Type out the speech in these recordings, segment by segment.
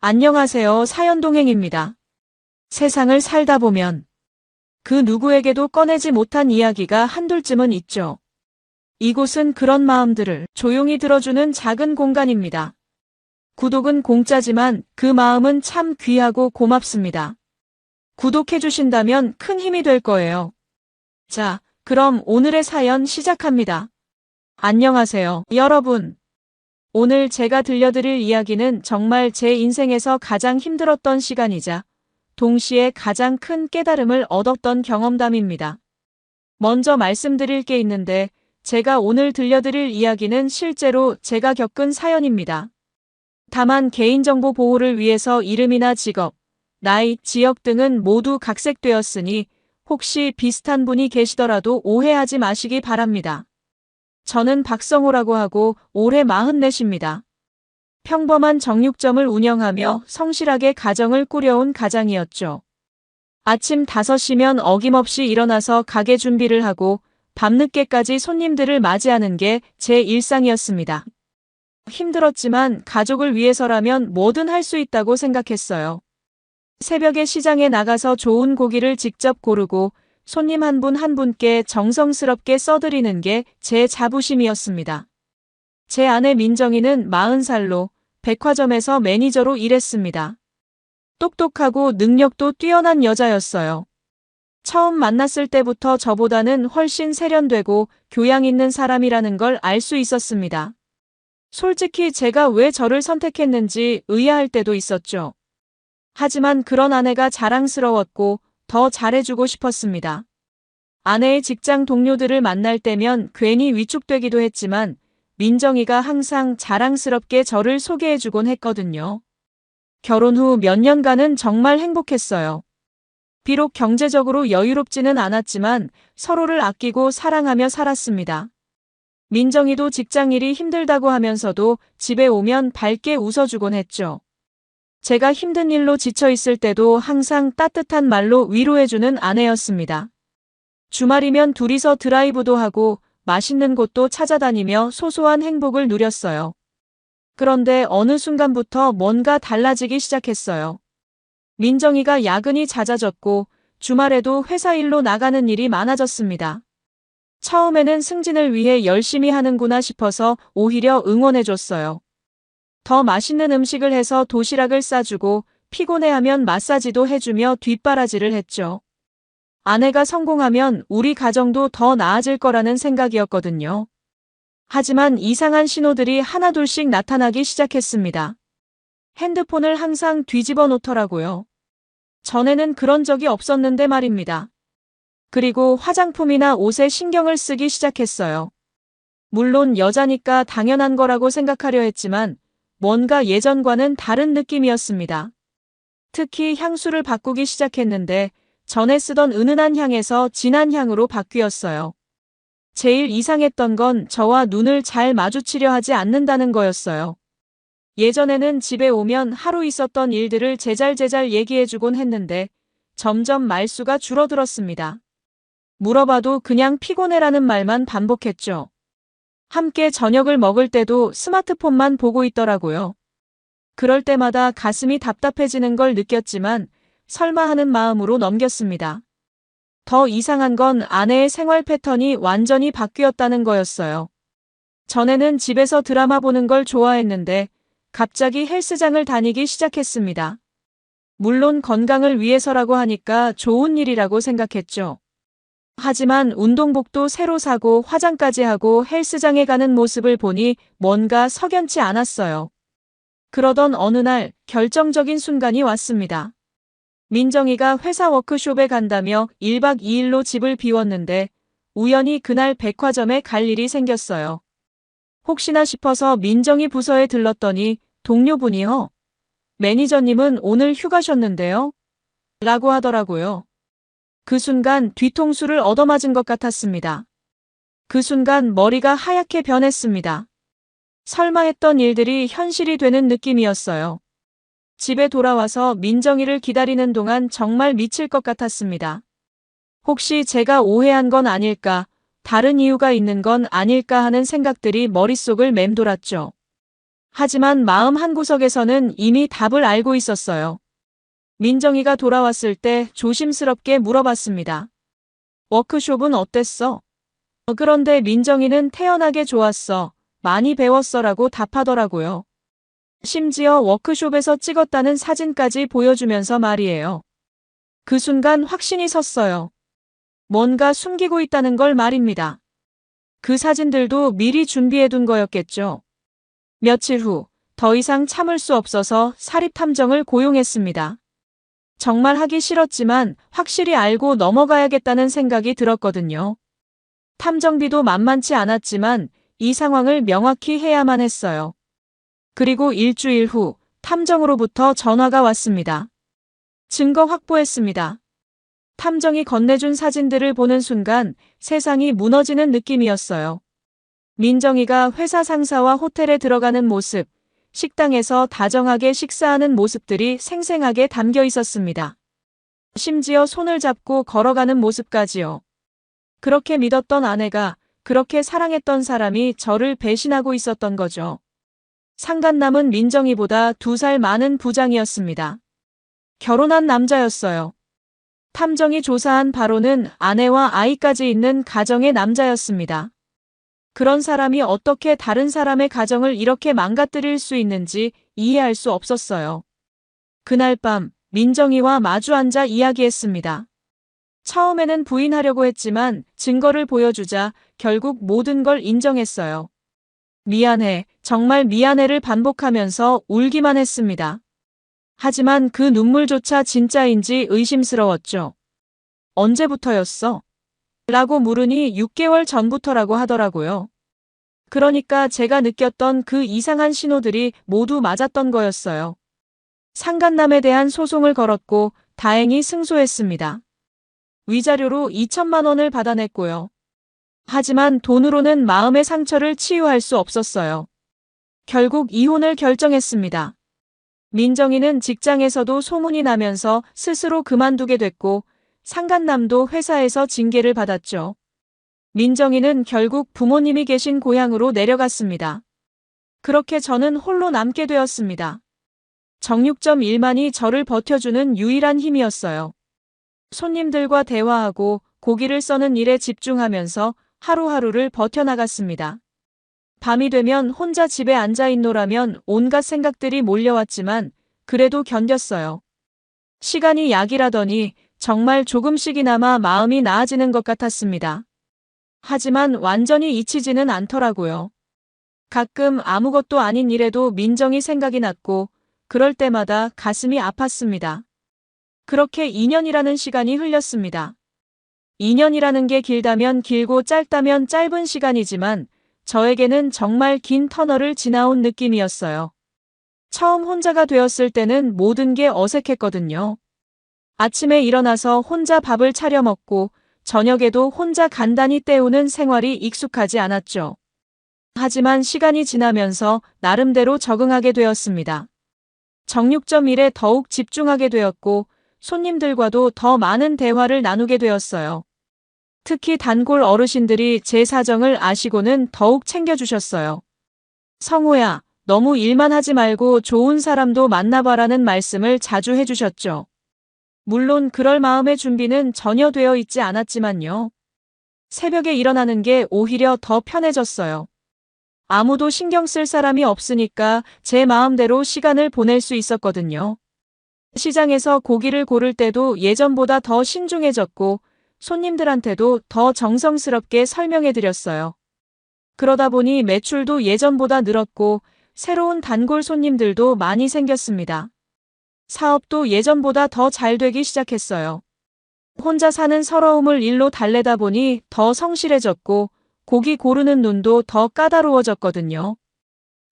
안녕하세요. 사연동행입니다. 세상을 살다 보면 그 누구에게도 꺼내지 못한 이야기가 한둘쯤은 있죠. 이곳은 그런 마음들을 조용히 들어주는 작은 공간입니다. 구독은 공짜지만 그 마음은 참 귀하고 고맙습니다. 구독해주신다면 큰 힘이 될 거예요. 자, 그럼 오늘의 사연 시작합니다. 안녕하세요, 여러분. 오늘 제가 들려드릴 이야기는 정말 제 인생에서 가장 힘들었던 시간이자 동시에 가장 큰 깨달음을 얻었던 경험담입니다. 먼저 말씀드릴 게 있는데 제가 오늘 들려드릴 이야기는 실제로 제가 겪은 사연입니다. 다만 개인정보 보호를 위해서 이름이나 직업, 나이, 지역 등은 모두 각색되었으니 혹시 비슷한 분이 계시더라도 오해하지 마시기 바랍니다. 저는 박성호라고 하고 올해 44입니다. 평범한 정육점을 운영하며 성실하게 가정을 꾸려온 가장이었죠. 아침 5시면 어김없이 일어나서 가게 준비를 하고 밤늦게까지 손님들을 맞이하는 게 제 일상이었습니다. 힘들었지만 가족을 위해서라면 뭐든 할 수 있다고 생각했어요. 새벽에 시장에 나가서 좋은 고기를 직접 고르고 손님 한 분 한 분께 정성스럽게 써드리는 게 제 자부심이었습니다. 제 아내 민정이는 40살로 백화점에서 매니저로 일했습니다. 똑똑하고 능력도 뛰어난 여자였어요. 처음 만났을 때부터 저보다는 훨씬 세련되고 교양 있는 사람이라는 걸 알 수 있었습니다. 솔직히 제가 왜 저를 선택했는지 의아할 때도 있었죠. 하지만 그런 아내가 자랑스러웠고 더 잘해주고 싶었습니다. 아내의 직장 동료들을 만날 때면 괜히 위축되기도 했지만 민정이가 항상 자랑스럽게 저를 소개해주곤 했거든요. 결혼 후 몇 년간은 정말 행복했어요. 비록 경제적으로 여유롭지는 않았지만 서로를 아끼고 사랑하며 살았습니다. 민정이도 직장일이 힘들다고 하면서도 집에 오면 밝게 웃어주곤 했죠. 제가 힘든 일로 지쳐있을 때도 항상 따뜻한 말로 위로해주는 아내였습니다. 주말이면 둘이서 드라이브도 하고 맛있는 곳도 찾아다니며 소소한 행복을 누렸어요. 그런데 어느 순간부터 뭔가 달라지기 시작했어요. 민정이가 야근이 잦아졌고 주말에도 회사 일로 나가는 일이 많아졌습니다. 처음에는 승진을 위해 열심히 하는구나 싶어서 오히려 응원해줬어요. 더 맛있는 음식을 해서 도시락을 싸주고 피곤해하면 마사지도 해주며 뒷바라지를 했죠. 아내가 성공하면 우리 가정도 더 나아질 거라는 생각이었거든요. 하지만 이상한 신호들이 하나둘씩 나타나기 시작했습니다. 핸드폰을 항상 뒤집어 놓더라고요. 전에는 그런 적이 없었는데 말입니다. 그리고 화장품이나 옷에 신경을 쓰기 시작했어요. 물론 여자니까 당연한 거라고 생각하려 했지만 뭔가 예전과는 다른 느낌이었습니다. 특히 향수를 바꾸기 시작했는데 전에 쓰던 은은한 향에서 진한 향으로 바뀌었어요. 제일 이상했던 건 저와 눈을 잘 마주치려 하지 않는다는 거였어요. 예전에는 집에 오면 하루 있었던 일들을 제잘제잘 얘기해주곤 했는데 점점 말수가 줄어들었습니다. 물어봐도 그냥 피곤해라는 말만 반복했죠. 함께 저녁을 먹을 때도 스마트폰만 보고 있더라고요. 그럴 때마다 가슴이 답답해지는 걸 느꼈지만 설마 하는 마음으로 넘겼습니다. 더 이상한 건 아내의 생활 패턴이 완전히 바뀌었다는 거였어요. 전에는 집에서 드라마 보는 걸 좋아했는데 갑자기 헬스장을 다니기 시작했습니다. 물론 건강을 위해서라고 하니까 좋은 일이라고 생각했죠. 하지만 운동복도 새로 사고 화장까지 하고 헬스장에 가는 모습을 보니 뭔가 석연치 않았어요. 그러던 어느 날 결정적인 순간이 왔습니다. 민정이가 회사 워크숍에 간다며 1박 2일로 집을 비웠는데 우연히 그날 백화점에 갈 일이 생겼어요. 혹시나 싶어서 민정이 부서에 들렀더니 동료분이요. 매니저님은 오늘 휴가셨는데요? 라고 하더라고요. 그 순간 뒤통수를 얻어맞은 것 같았습니다. 그 순간 머리가 하얗게 변했습니다. 설마 했던 일들이 현실이 되는 느낌이었어요. 집에 돌아와서 민정이를 기다리는 동안 정말 미칠 것 같았습니다. 혹시 제가 오해한 건 아닐까, 다른 이유가 있는 건 아닐까 하는 생각들이 머릿속을 맴돌았죠. 하지만 마음 한구석에서는 이미 답을 알고 있었어요. 민정이가 돌아왔을 때 조심스럽게 물어봤습니다. 워크숍은 어땠어? 그런데 민정이는 태연하게 좋았어. 많이 배웠어라고 답하더라고요. 심지어 워크숍에서 찍었다는 사진까지 보여주면서 말이에요. 그 순간 확신이 섰어요. 뭔가 숨기고 있다는 걸 말입니다. 그 사진들도 미리 준비해둔 거였겠죠. 며칠 후, 더 이상 참을 수 없어서 사립탐정을 고용했습니다. 정말 하기 싫었지만 확실히 알고 넘어가야겠다는 생각이 들었거든요. 탐정비도 만만치 않았지만 이 상황을 명확히 해야만 했어요. 그리고 일주일 후 탐정으로부터 전화가 왔습니다. 증거 확보했습니다. 탐정이 건네준 사진들을 보는 순간 세상이 무너지는 느낌이었어요. 민정이가 회사 상사와 호텔에 들어가는 모습, 식당에서 다정하게 식사하는 모습들이 생생하게 담겨 있었습니다. 심지어 손을 잡고 걸어가는 모습까지요. 그렇게 믿었던 아내가, 그렇게 사랑했던 사람이 저를 배신하고 있었던 거죠. 상간남은 민정이보다 2살 많은 부장이었습니다. 결혼한 남자였어요. 탐정이 조사한 바로는 아내와 아이까지 있는 가정의 남자였습니다. 그런 사람이 어떻게 다른 사람의 가정을 이렇게 망가뜨릴 수 있는지 이해할 수 없었어요. 그날 밤 민정이와 마주 앉아 이야기했습니다. 처음에는 부인하려고 했지만 증거를 보여주자 결국 모든 걸 인정했어요. 미안해, 정말 미안해를 반복하면서 울기만 했습니다. 하지만 그 눈물조차 진짜인지 의심스러웠죠. 언제부터였어? 라고 물으니 6개월 전부터라고 하더라고요. 그러니까 제가 느꼈던 그 이상한 신호들이 모두 맞았던 거였어요. 상간남에 대한 소송을 걸었고 다행히 승소했습니다. 위자료로 2천만 원을 받아냈고요. 하지만 돈으로는 마음의 상처를 치유할 수 없었어요. 결국 이혼을 결정했습니다. 민정이는 직장에서도 소문이 나면서 스스로 그만두게 됐고 상간남도 회사에서 징계를 받았죠. 민정이는 결국 부모님이 계신 고향으로 내려갔습니다. 그렇게 저는 홀로 남게 되었습니다. 정육점 일만이 저를 버텨주는 유일한 힘이었어요. 손님들과 대화하고 고기를 써는 일에 집중하면서 하루하루를 버텨나갔습니다. 밤이 되면 혼자 집에 앉아 있노라면 온갖 생각들이 몰려왔지만 그래도 견뎠어요. 시간이 약이라더니 정말 조금씩이나마 마음이 나아지는 것 같았습니다. 하지만 완전히 잊히지는 않더라고요. 가끔 아무것도 아닌 일에도 민정이 생각이 났고 그럴 때마다 가슴이 아팠습니다. 그렇게 2년이라는 시간이 흘렸습니다. 2년이라는 게 길다면 길고 짧다면 짧은 시간이지만 저에게는 정말 긴 터널을 지나온 느낌이었어요. 처음 혼자가 되었을 때는 모든 게 어색했거든요. 아침에 일어나서 혼자 밥을 차려 먹고 저녁에도 혼자 간단히 때우는 생활이 익숙하지 않았죠. 하지만 시간이 지나면서 나름대로 적응하게 되었습니다. 정육점 일에 더욱 집중하게 되었고 손님들과도 더 많은 대화를 나누게 되었어요. 특히 단골 어르신들이 제 사정을 아시고는 더욱 챙겨주셨어요. 성호야, 너무 일만 하지 말고 좋은 사람도 만나봐라는 말씀을 자주 해주셨죠. 물론 그럴 마음의 준비는 전혀 되어 있지 않았지만요. 새벽에 일어나는 게 오히려 더 편해졌어요. 아무도 신경 쓸 사람이 없으니까 제 마음대로 시간을 보낼 수 있었거든요. 시장에서 고기를 고를 때도 예전보다 더 신중해졌고 손님들한테도 더 정성스럽게 설명해 드렸어요. 그러다 보니 매출도 예전보다 늘었고 새로운 단골 손님들도 많이 생겼습니다. 사업도 예전보다 더 잘 되기 시작했어요. 혼자 사는 서러움을 일로 달래다 보니 더 성실해졌고 고기 고르는 눈도 더 까다로워졌거든요.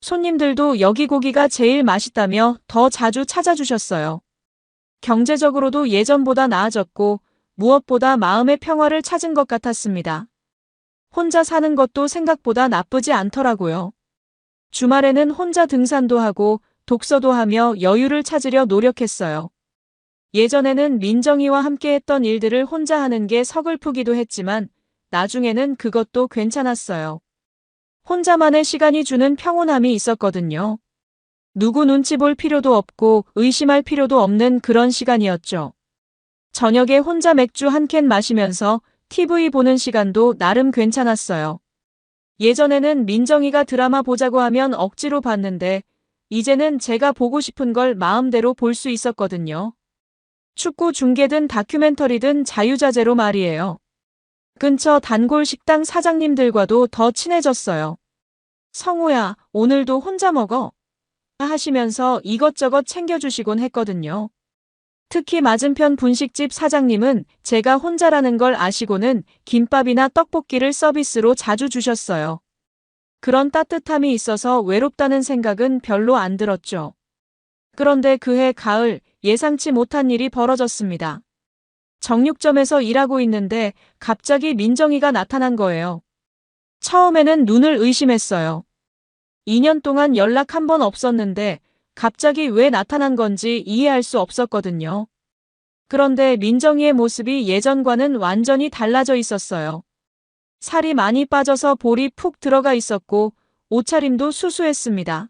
손님들도 여기 고기가 제일 맛있다며 더 자주 찾아주셨어요. 경제적으로도 예전보다 나아졌고 무엇보다 마음의 평화를 찾은 것 같았습니다. 혼자 사는 것도 생각보다 나쁘지 않더라고요. 주말에는 혼자 등산도 하고 독서도 하며 여유를 찾으려 노력했어요. 예전에는 민정이와 함께 했던 일들을 혼자 하는 게 서글프기도 했지만 나중에는 그것도 괜찮았어요. 혼자만의 시간이 주는 평온함이 있었거든요. 누구 눈치 볼 필요도 없고 의심할 필요도 없는 그런 시간이었죠. 저녁에 혼자 맥주 한 캔 마시면서 TV 보는 시간도 나름 괜찮았어요. 예전에는 민정이가 드라마 보자고 하면 억지로 봤는데 이제는 제가 보고 싶은 걸 마음대로 볼 수 있었거든요. 축구 중계든 다큐멘터리든 자유자재로 말이에요. 근처 단골 식당 사장님들과도 더 친해졌어요. 성우야, 오늘도 혼자 먹어? 하시면서 이것저것 챙겨주시곤 했거든요. 특히 맞은편 분식집 사장님은 제가 혼자라는 걸 아시고는 김밥이나 떡볶이를 서비스로 자주 주셨어요. 그런 따뜻함이 있어서 외롭다는 생각은 별로 안 들었죠. 그런데 그해 가을 예상치 못한 일이 벌어졌습니다. 정육점에서 일하고 있는데 갑자기 민정이가 나타난 거예요. 처음에는 눈을 의심했어요. 2년 동안 연락 한 번 없었는데 갑자기 왜 나타난 건지 이해할 수 없었거든요. 그런데 민정이의 모습이 예전과는 완전히 달라져 있었어요. 살이 많이 빠져서 볼이 푹 들어가 있었고 옷차림도 수수했습니다.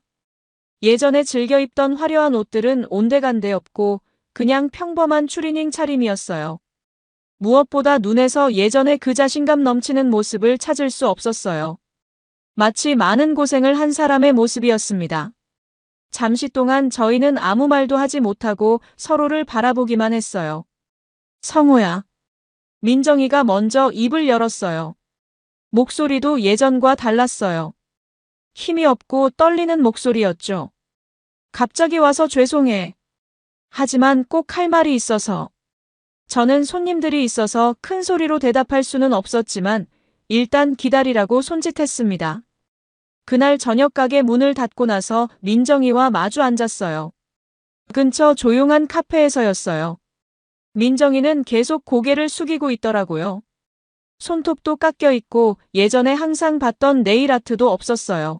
예전에 즐겨 입던 화려한 옷들은 온데간데 없고 그냥 평범한 추리닝 차림이었어요. 무엇보다 눈에서 예전의 그 자신감 넘치는 모습을 찾을 수 없었어요. 마치 많은 고생을 한 사람의 모습이었습니다. 잠시 동안 저희는 아무 말도 하지 못하고 서로를 바라보기만 했어요. 성우야. 민정이가 먼저 입을 열었어요. 목소리도 예전과 달랐어요. 힘이 없고 떨리는 목소리였죠. 갑자기 와서 죄송해. 하지만 꼭 할 말이 있어서. 저는 손님들이 있어서 큰 소리로 대답할 수는 없었지만 일단 기다리라고 손짓했습니다. 그날 저녁 가게 문을 닫고 나서 민정이와 마주 앉았어요. 근처 조용한 카페에서였어요. 민정이는 계속 고개를 숙이고 있더라고요. 손톱도 깎여 있고 예전에 항상 봤던 네일 아트도 없었어요.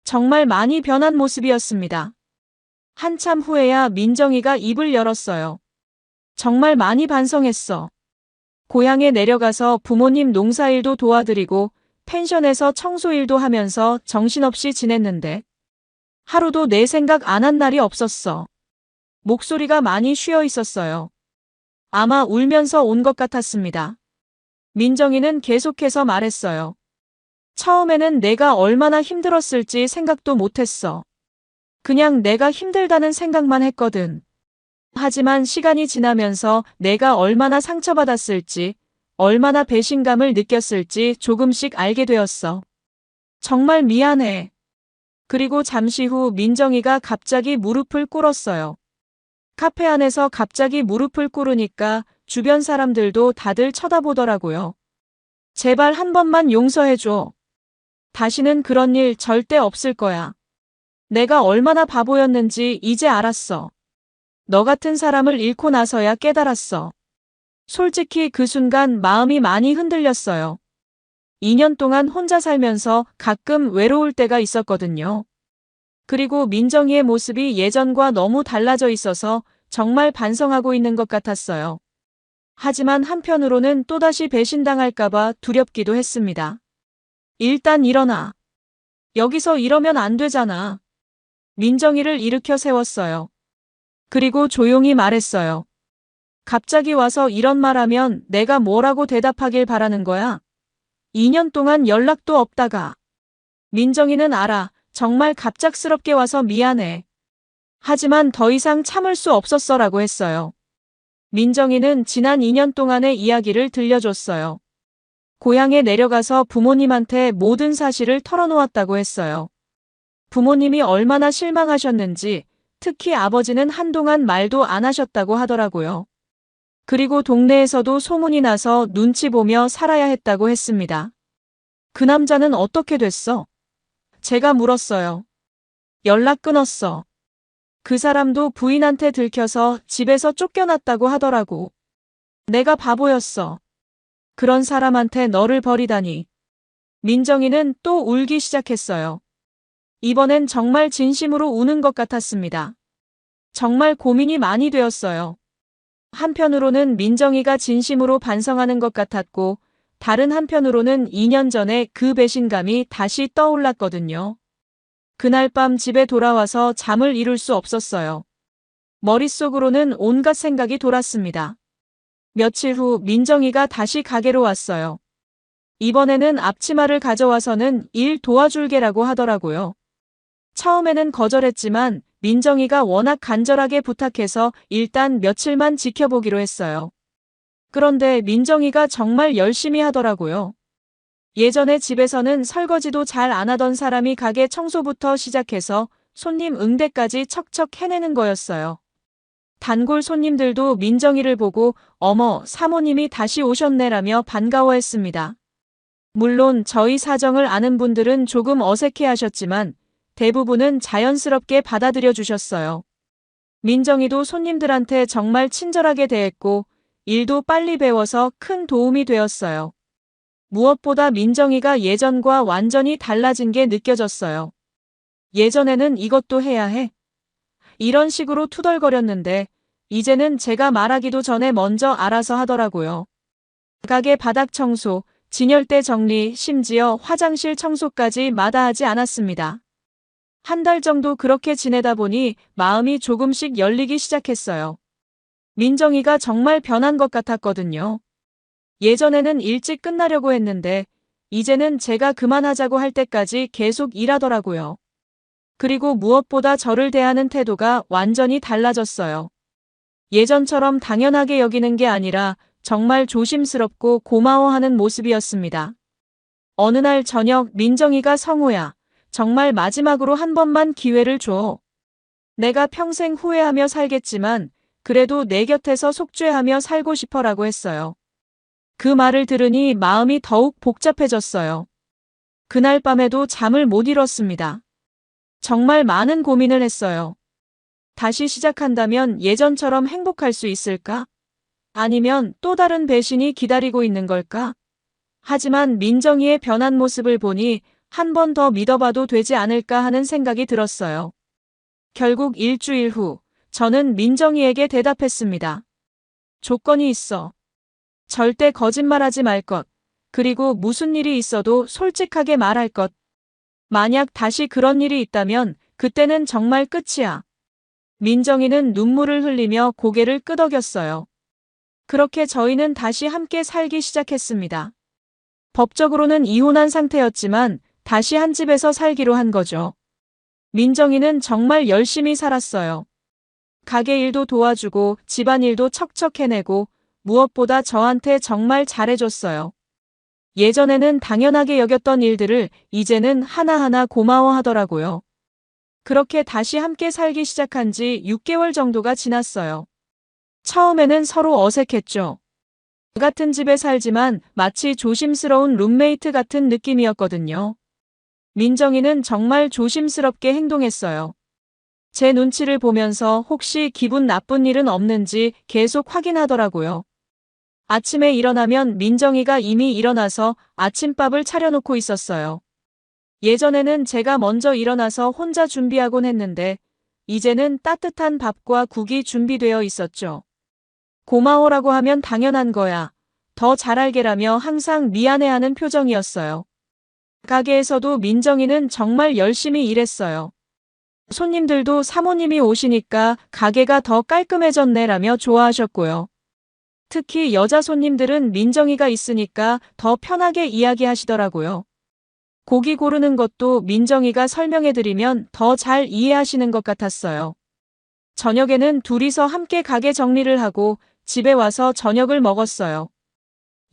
정말 많이 변한 모습이었습니다. 한참 후에야 민정이가 입을 열었어요. 정말 많이 반성했어. 고향에 내려가서 부모님 농사일도 도와드리고 펜션에서 청소일도 하면서 정신없이 지냈는데 하루도 내 생각 안 한 날이 없었어. 목소리가 많이 쉬어 있었어요. 아마 울면서 온 것 같았습니다. 민정이는 계속해서 말했어요. 처음에는 내가 얼마나 힘들었을지 생각도 못했어. 그냥 내가 힘들다는 생각만 했거든. 하지만 시간이 지나면서 내가 얼마나 상처받았을지, 얼마나 배신감을 느꼈을지 조금씩 알게 되었어. 정말 미안해. 그리고 잠시 후 민정이가 갑자기 무릎을 꿇었어요. 카페 안에서 갑자기 무릎을 꿇으니까 주변 사람들도 다들 쳐다보더라고요. 제발 한 번만 용서해줘. 다시는 그런 일 절대 없을 거야. 내가 얼마나 바보였는지 이제 알았어. 너 같은 사람을 잃고 나서야 깨달았어. 솔직히 그 순간 마음이 많이 흔들렸어요. 2년 동안 혼자 살면서 가끔 외로울 때가 있었거든요. 그리고 민정이의 모습이 예전과 너무 달라져 있어서 정말 반성하고 있는 것 같았어요. 하지만 한편으로는 또다시 배신당할까봐 두렵기도 했습니다. 일단 일어나. 여기서 이러면 안 되잖아. 민정이를 일으켜 세웠어요. 그리고 조용히 말했어요. 갑자기 와서 이런 말하면 내가 뭐라고 대답하길 바라는 거야? 2년 동안 연락도 없다가. 민정이는 알아. 정말 갑작스럽게 와서 미안해. 하지만 더 이상 참을 수 없었어라고 했어요. 민정이는 지난 2년 동안의 이야기를 들려줬어요. 고향에 내려가서 부모님한테 모든 사실을 털어놓았다고 했어요. 부모님이 얼마나 실망하셨는지, 특히 아버지는 한동안 말도 안 하셨다고 하더라고요. 그리고 동네에서도 소문이 나서 눈치 보며 살아야 했다고 했습니다. 그 남자는 어떻게 됐어? 제가 물었어요. 연락 끊었어. 그 사람도 부인한테 들켜서 집에서 쫓겨났다고 하더라고. 내가 바보였어. 그런 사람한테 너를 버리다니. 민정이는 또 울기 시작했어요. 이번엔 정말 진심으로 우는 것 같았습니다. 정말 고민이 많이 되었어요. 한편으로는 민정이가 진심으로 반성하는 것 같았고, 다른 한편으로는 2년 전에 그 배신감이 다시 떠올랐거든요. 그날 밤 집에 돌아와서 잠을 이룰 수 없었어요. 머릿속으로는 온갖 생각이 돌았습니다. 며칠 후 민정이가 다시 가게로 왔어요. 이번에는 앞치마를 가져와서는 일 도와줄게라고 하더라고요. 처음에는 거절했지만 민정이가 워낙 간절하게 부탁해서 일단 며칠만 지켜보기로 했어요. 그런데 민정이가 정말 열심히 하더라고요. 예전에 집에서는 설거지도 잘 안 하던 사람이 가게 청소부터 시작해서 손님 응대까지 척척 해내는 거였어요. 단골 손님들도 민정이를 보고 어머, 사모님이 다시 오셨네라며 반가워했습니다. 물론 저희 사정을 아는 분들은 조금 어색해하셨지만 대부분은 자연스럽게 받아들여 주셨어요. 민정이도 손님들한테 정말 친절하게 대했고 일도 빨리 배워서 큰 도움이 되었어요. 무엇보다 민정이가 예전과 완전히 달라진 게 느껴졌어요. 예전에는 이것도 해야 해. 이런 식으로 투덜거렸는데 이제는 제가 말하기도 전에 먼저 알아서 하더라고요. 가게 바닥 청소, 진열대 정리, 심지어 화장실 청소까지 마다하지 않았습니다. 한 달 정도 그렇게 지내다 보니 마음이 조금씩 열리기 시작했어요. 민정이가 정말 변한 것 같았거든요. 예전에는 일찍 끝나려고 했는데 이제는 제가 그만하자고 할 때까지 계속 일하더라고요. 그리고 무엇보다 저를 대하는 태도가 완전히 달라졌어요. 예전처럼 당연하게 여기는 게 아니라 정말 조심스럽고 고마워하는 모습이었습니다. 어느 날 저녁 민정이가 성호야, 정말 마지막으로 한 번만 기회를 줘. 내가 평생 후회하며 살겠지만 그래도 내 곁에서 속죄하며 살고 싶어라고 했어요. 그 말을 들으니 마음이 더욱 복잡해졌어요. 그날 밤에도 잠을 못 이뤘습니다. 정말 많은 고민을 했어요. 다시 시작한다면 예전처럼 행복할 수 있을까? 아니면 또 다른 배신이 기다리고 있는 걸까? 하지만 민정이의 변한 모습을 보니 한 번 더 믿어봐도 되지 않을까 하는 생각이 들었어요. 결국 일주일 후 저는 민정이에게 대답했습니다. 조건이 있어. 절대 거짓말하지 말 것. 그리고 무슨 일이 있어도 솔직하게 말할 것. 만약 다시 그런 일이 있다면 그때는 정말 끝이야. 민정이는 눈물을 흘리며 고개를 끄덕였어요. 그렇게 저희는 다시 함께 살기 시작했습니다. 법적으로는 이혼한 상태였지만 다시 한 집에서 살기로 한 거죠. 민정이는 정말 열심히 살았어요. 가게 일도 도와주고 집안일도 척척 해내고 무엇보다 저한테 정말 잘해줬어요. 예전에는 당연하게 여겼던 일들을 이제는 하나하나 고마워하더라고요. 그렇게 다시 함께 살기 시작한 지 6개월 정도가 지났어요. 처음에는 서로 어색했죠. 같은 집에 살지만 마치 조심스러운 룸메이트 같은 느낌이었거든요. 민정이는 정말 조심스럽게 행동했어요. 제 눈치를 보면서 혹시 기분 나쁜 일은 없는지 계속 확인하더라고요. 아침에 일어나면 민정이가 이미 일어나서 아침밥을 차려놓고 있었어요. 예전에는 제가 먼저 일어나서 혼자 준비하곤 했는데 이제는 따뜻한 밥과 국이 준비되어 있었죠. 고마워라고 하면 당연한 거야. 더 잘알게라며 항상 미안해하는 표정이었어요. 가게에서도 민정이는 정말 열심히 일했어요. 손님들도 사모님이 오시니까 가게가 더 깔끔해졌네라며 좋아하셨고요. 특히 여자 손님들은 민정이가 있으니까 더 편하게 이야기하시더라고요. 고기 고르는 것도 민정이가 설명해드리면 더 잘 이해하시는 것 같았어요. 저녁에는 둘이서 함께 가게 정리를 하고 집에 와서 저녁을 먹었어요.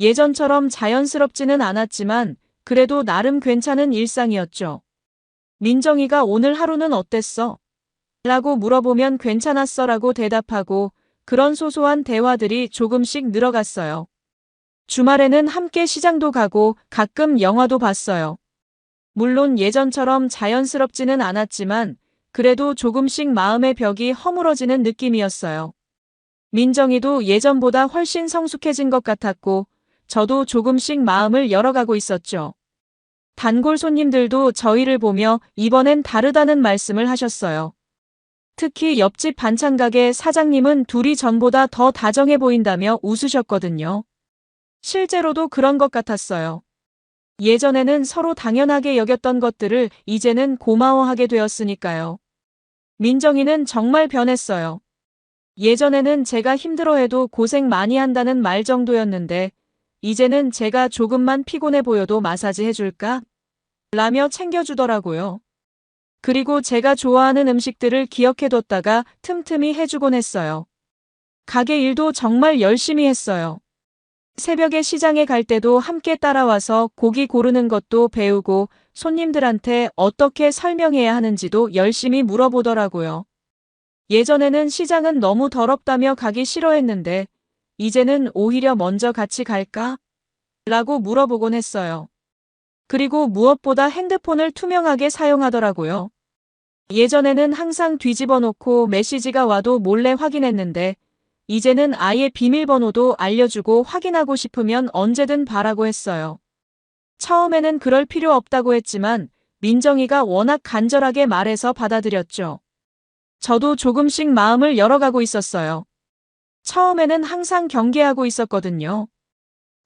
예전처럼 자연스럽지는 않았지만 그래도 나름 괜찮은 일상이었죠. 민정이가 오늘 하루는 어땠어? 라고 물어보면 괜찮았어 라고 대답하고 그런 소소한 대화들이 조금씩 늘어갔어요. 주말에는 함께 시장도 가고 가끔 영화도 봤어요. 물론 예전처럼 자연스럽지는 않았지만 그래도 조금씩 마음의 벽이 허물어지는 느낌이었어요. 민정이도 예전보다 훨씬 성숙해진 것 같았고 저도 조금씩 마음을 열어가고 있었죠. 단골 손님들도 저희를 보며 이번엔 다르다는 말씀을 하셨어요. 특히 옆집 반찬 가게 사장님은 둘이 전보다 더 다정해 보인다며 웃으셨거든요. 실제로도 그런 것 같았어요. 예전에는 서로 당연하게 여겼던 것들을 이제는 고마워하게 되었으니까요. 민정이는 정말 변했어요. 예전에는 제가 힘들어해도 고생 많이 한다는 말 정도였는데 이제는 제가 조금만 피곤해 보여도 마사지 해줄까? 라며 챙겨주더라고요. 그리고 제가 좋아하는 음식들을 기억해뒀다가 틈틈이 해주곤 했어요. 가게 일도 정말 열심히 했어요. 새벽에 시장에 갈 때도 함께 따라와서 고기 고르는 것도 배우고 손님들한테 어떻게 설명해야 하는지도 열심히 물어보더라고요. 예전에는 시장은 너무 더럽다며 가기 싫어했는데 이제는 오히려 먼저 같이 갈까? 라고 물어보곤 했어요. 그리고 무엇보다 핸드폰을 투명하게 사용하더라고요. 예전에는 항상 뒤집어 놓고 메시지가 와도 몰래 확인했는데 이제는 아예 비밀번호도 알려주고 확인하고 싶으면 언제든 봐라고 했어요. 처음에는 그럴 필요 없다고 했지만 민정이가 워낙 간절하게 말해서 받아들였죠. 저도 조금씩 마음을 열어가고 있었어요. 처음에는 항상 경계하고 있었거든요.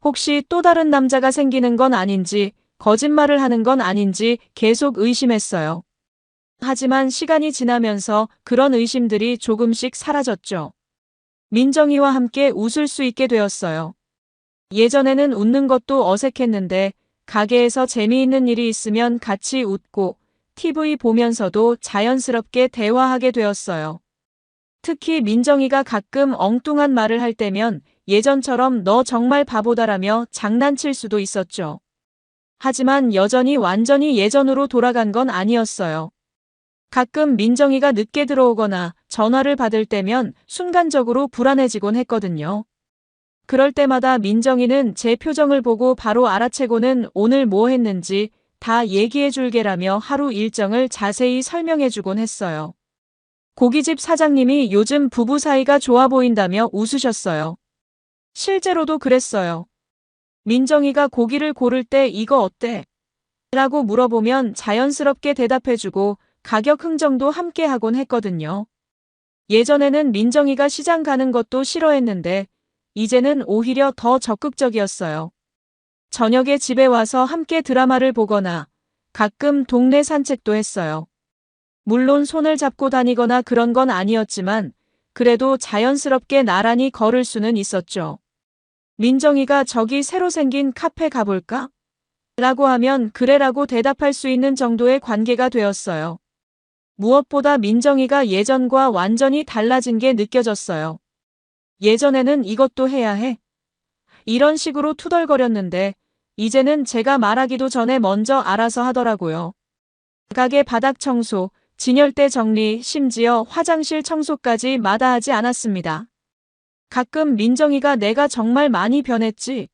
혹시 또 다른 남자가 생기는 건 아닌지, 거짓말을 하는 건 아닌지 계속 의심했어요. 하지만 시간이 지나면서 그런 의심들이 조금씩 사라졌죠. 민정이와 함께 웃을 수 있게 되었어요. 예전에는 웃는 것도 어색했는데 가게에서 재미있는 일이 있으면 같이 웃고 TV 보면서도 자연스럽게 대화하게 되었어요. 특히 민정이가 가끔 엉뚱한 말을 할 때면 예전처럼 너 정말 바보다라며 장난칠 수도 있었죠. 하지만 여전히 완전히 예전으로 돌아간 건 아니었어요. 가끔 민정이가 늦게 들어오거나 전화를 받을 때면 순간적으로 불안해지곤 했거든요. 그럴 때마다 민정이는 제 표정을 보고 바로 알아채고는 오늘 뭐 했는지 다 얘기해 줄게라며 하루 일정을 자세히 설명해 주곤 했어요. 고깃집 사장님이 요즘 부부 사이가 좋아 보인다며 웃으셨어요. 실제로도 그랬어요. 민정이가 고기를 고를 때 이거 어때? 라고 물어보면 자연스럽게 대답해주고 가격 흥정도 함께 하곤 했거든요. 예전에는 민정이가 시장 가는 것도 싫어했는데 이제는 오히려 더 적극적이었어요. 저녁에 집에 와서 함께 드라마를 보거나 가끔 동네 산책도 했어요. 물론 손을 잡고 다니거나 그런 건 아니었지만 그래도 자연스럽게 나란히 걸을 수는 있었죠. 민정이가 저기 새로 생긴 카페 가볼까? 라고 하면 그래라고 대답할 수 있는 정도의 관계가 되었어요. 무엇보다 민정이가 예전과 완전히 달라진 게 느껴졌어요. 예전에는 이것도 해야 해. 이런 식으로 투덜거렸는데 이제는 제가 말하기도 전에 먼저 알아서 하더라고요. 가게 바닥 청소, 진열대 정리, 심지어 화장실 청소까지 마다하지 않았습니다. 가끔 민정이가 내가 정말 많이 변했지?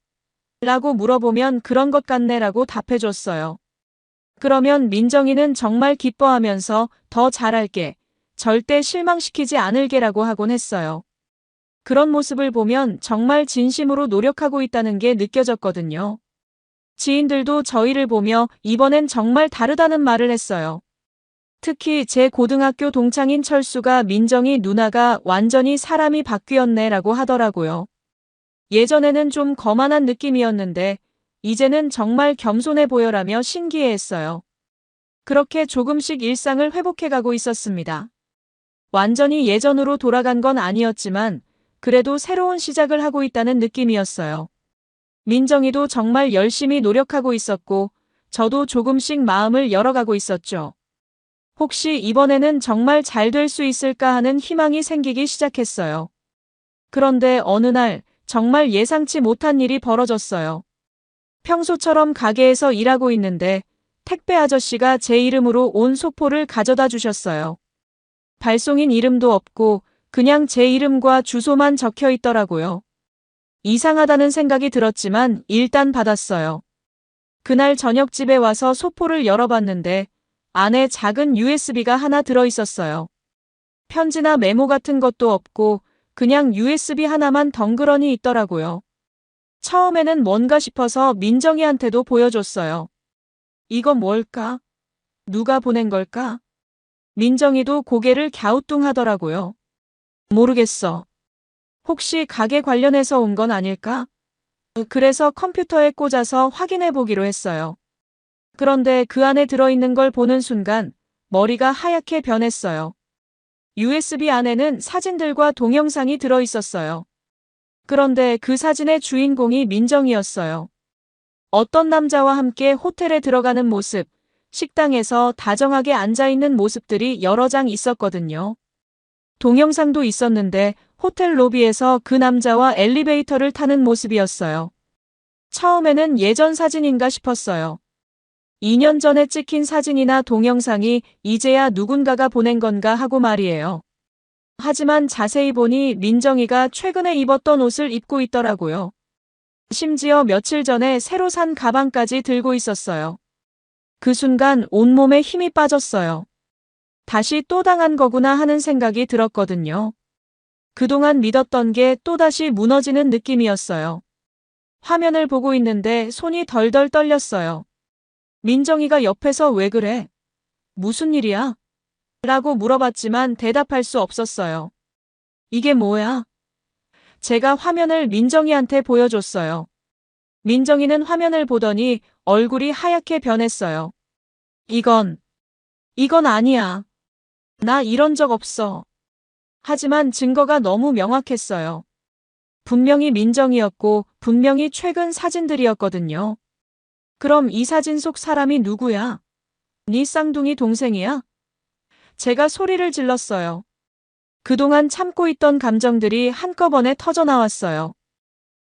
라고 물어보면 그런 것 같네 라고 답해줬어요. 그러면 민정이는 정말 기뻐하면서 더 잘할게, 절대 실망시키지 않을게라고 하곤 했어요. 그런 모습을 보면 정말 진심으로 노력하고 있다는 게 느껴졌거든요. 지인들도 저희를 보며 이번엔 정말 다르다는 말을 했어요. 특히 제 고등학교 동창인 철수가 민정이 누나가 완전히 사람이 바뀌었네 라고 하더라고요. 예전에는 좀 거만한 느낌이었는데 이제는 정말 겸손해 보여라며 신기해했어요. 그렇게 조금씩 일상을 회복해가고 있었습니다. 완전히 예전으로 돌아간 건 아니었지만 그래도 새로운 시작을 하고 있다는 느낌이었어요. 민정이도 정말 열심히 노력하고 있었고 저도 조금씩 마음을 열어가고 있었죠. 혹시 이번에는 정말 잘 될 수 있을까 하는 희망이 생기기 시작했어요. 그런데 어느 날 정말 예상치 못한 일이 벌어졌어요. 평소처럼 가게에서 일하고 있는데 택배 아저씨가 제 이름으로 온 소포를 가져다 주셨어요. 발송인 이름도 없고 그냥 제 이름과 주소만 적혀 있더라고요. 이상하다는 생각이 들었지만 일단 받았어요. 그날 저녁 집에 와서 소포를 열어봤는데 안에 작은 USB가 하나 들어있었어요. 편지나 메모 같은 것도 없고 그냥 USB 하나만 덩그러니 있더라고요. 처음에는 뭔가 싶어서 민정이한테도 보여줬어요. 이거 뭘까? 누가 보낸 걸까? 민정이도 고개를 갸우뚱하더라고요. 모르겠어. 혹시 가게 관련해서 온 건 아닐까? 그래서 컴퓨터에 꽂아서 확인해 보기로 했어요. 그런데 그 안에 들어있는 걸 보는 순간 머리가 하얗게 변했어요. USB 안에는 사진들과 동영상이 들어있었어요. 그런데 그 사진의 주인공이 민정이었어요. 어떤 남자와 함께 호텔에 들어가는 모습, 식당에서 다정하게 앉아있는 모습들이 여러 장 있었거든요. 동영상도 있었는데 호텔 로비에서 그 남자와 엘리베이터를 타는 모습이었어요. 처음에는 예전 사진인가 싶었어요. 2년 전에 찍힌 사진이나 동영상이 이제야 누군가가 보낸 건가 하고 말이에요. 하지만 자세히 보니 민정이가 최근에 입었던 옷을 입고 있더라고요. 심지어 며칠 전에 새로 산 가방까지 들고 있었어요. 그 순간 온몸에 힘이 빠졌어요. 다시 또 당한 거구나 하는 생각이 들었거든요. 그동안 믿었던 게 또다시 무너지는 느낌이었어요. 화면을 보고 있는데 손이 덜덜 떨렸어요. 민정이가 옆에서 왜 그래? 무슨 일이야? 라고 물어봤지만 대답할 수 없었어요. 이게 뭐야? 제가 화면을 민정이한테 보여줬어요. 민정이는 화면을 보더니 얼굴이 하얗게 변했어요. 이건 아니야. 나 이런 적 없어. 하지만 증거가 너무 명확했어요. 분명히 민정이었고 분명히 최근 사진들이었거든요. 그럼 이 사진 속 사람이 누구야? 네 쌍둥이 동생이야? 제가 소리를 질렀어요. 그동안 참고 있던 감정들이 한꺼번에 터져나왔어요.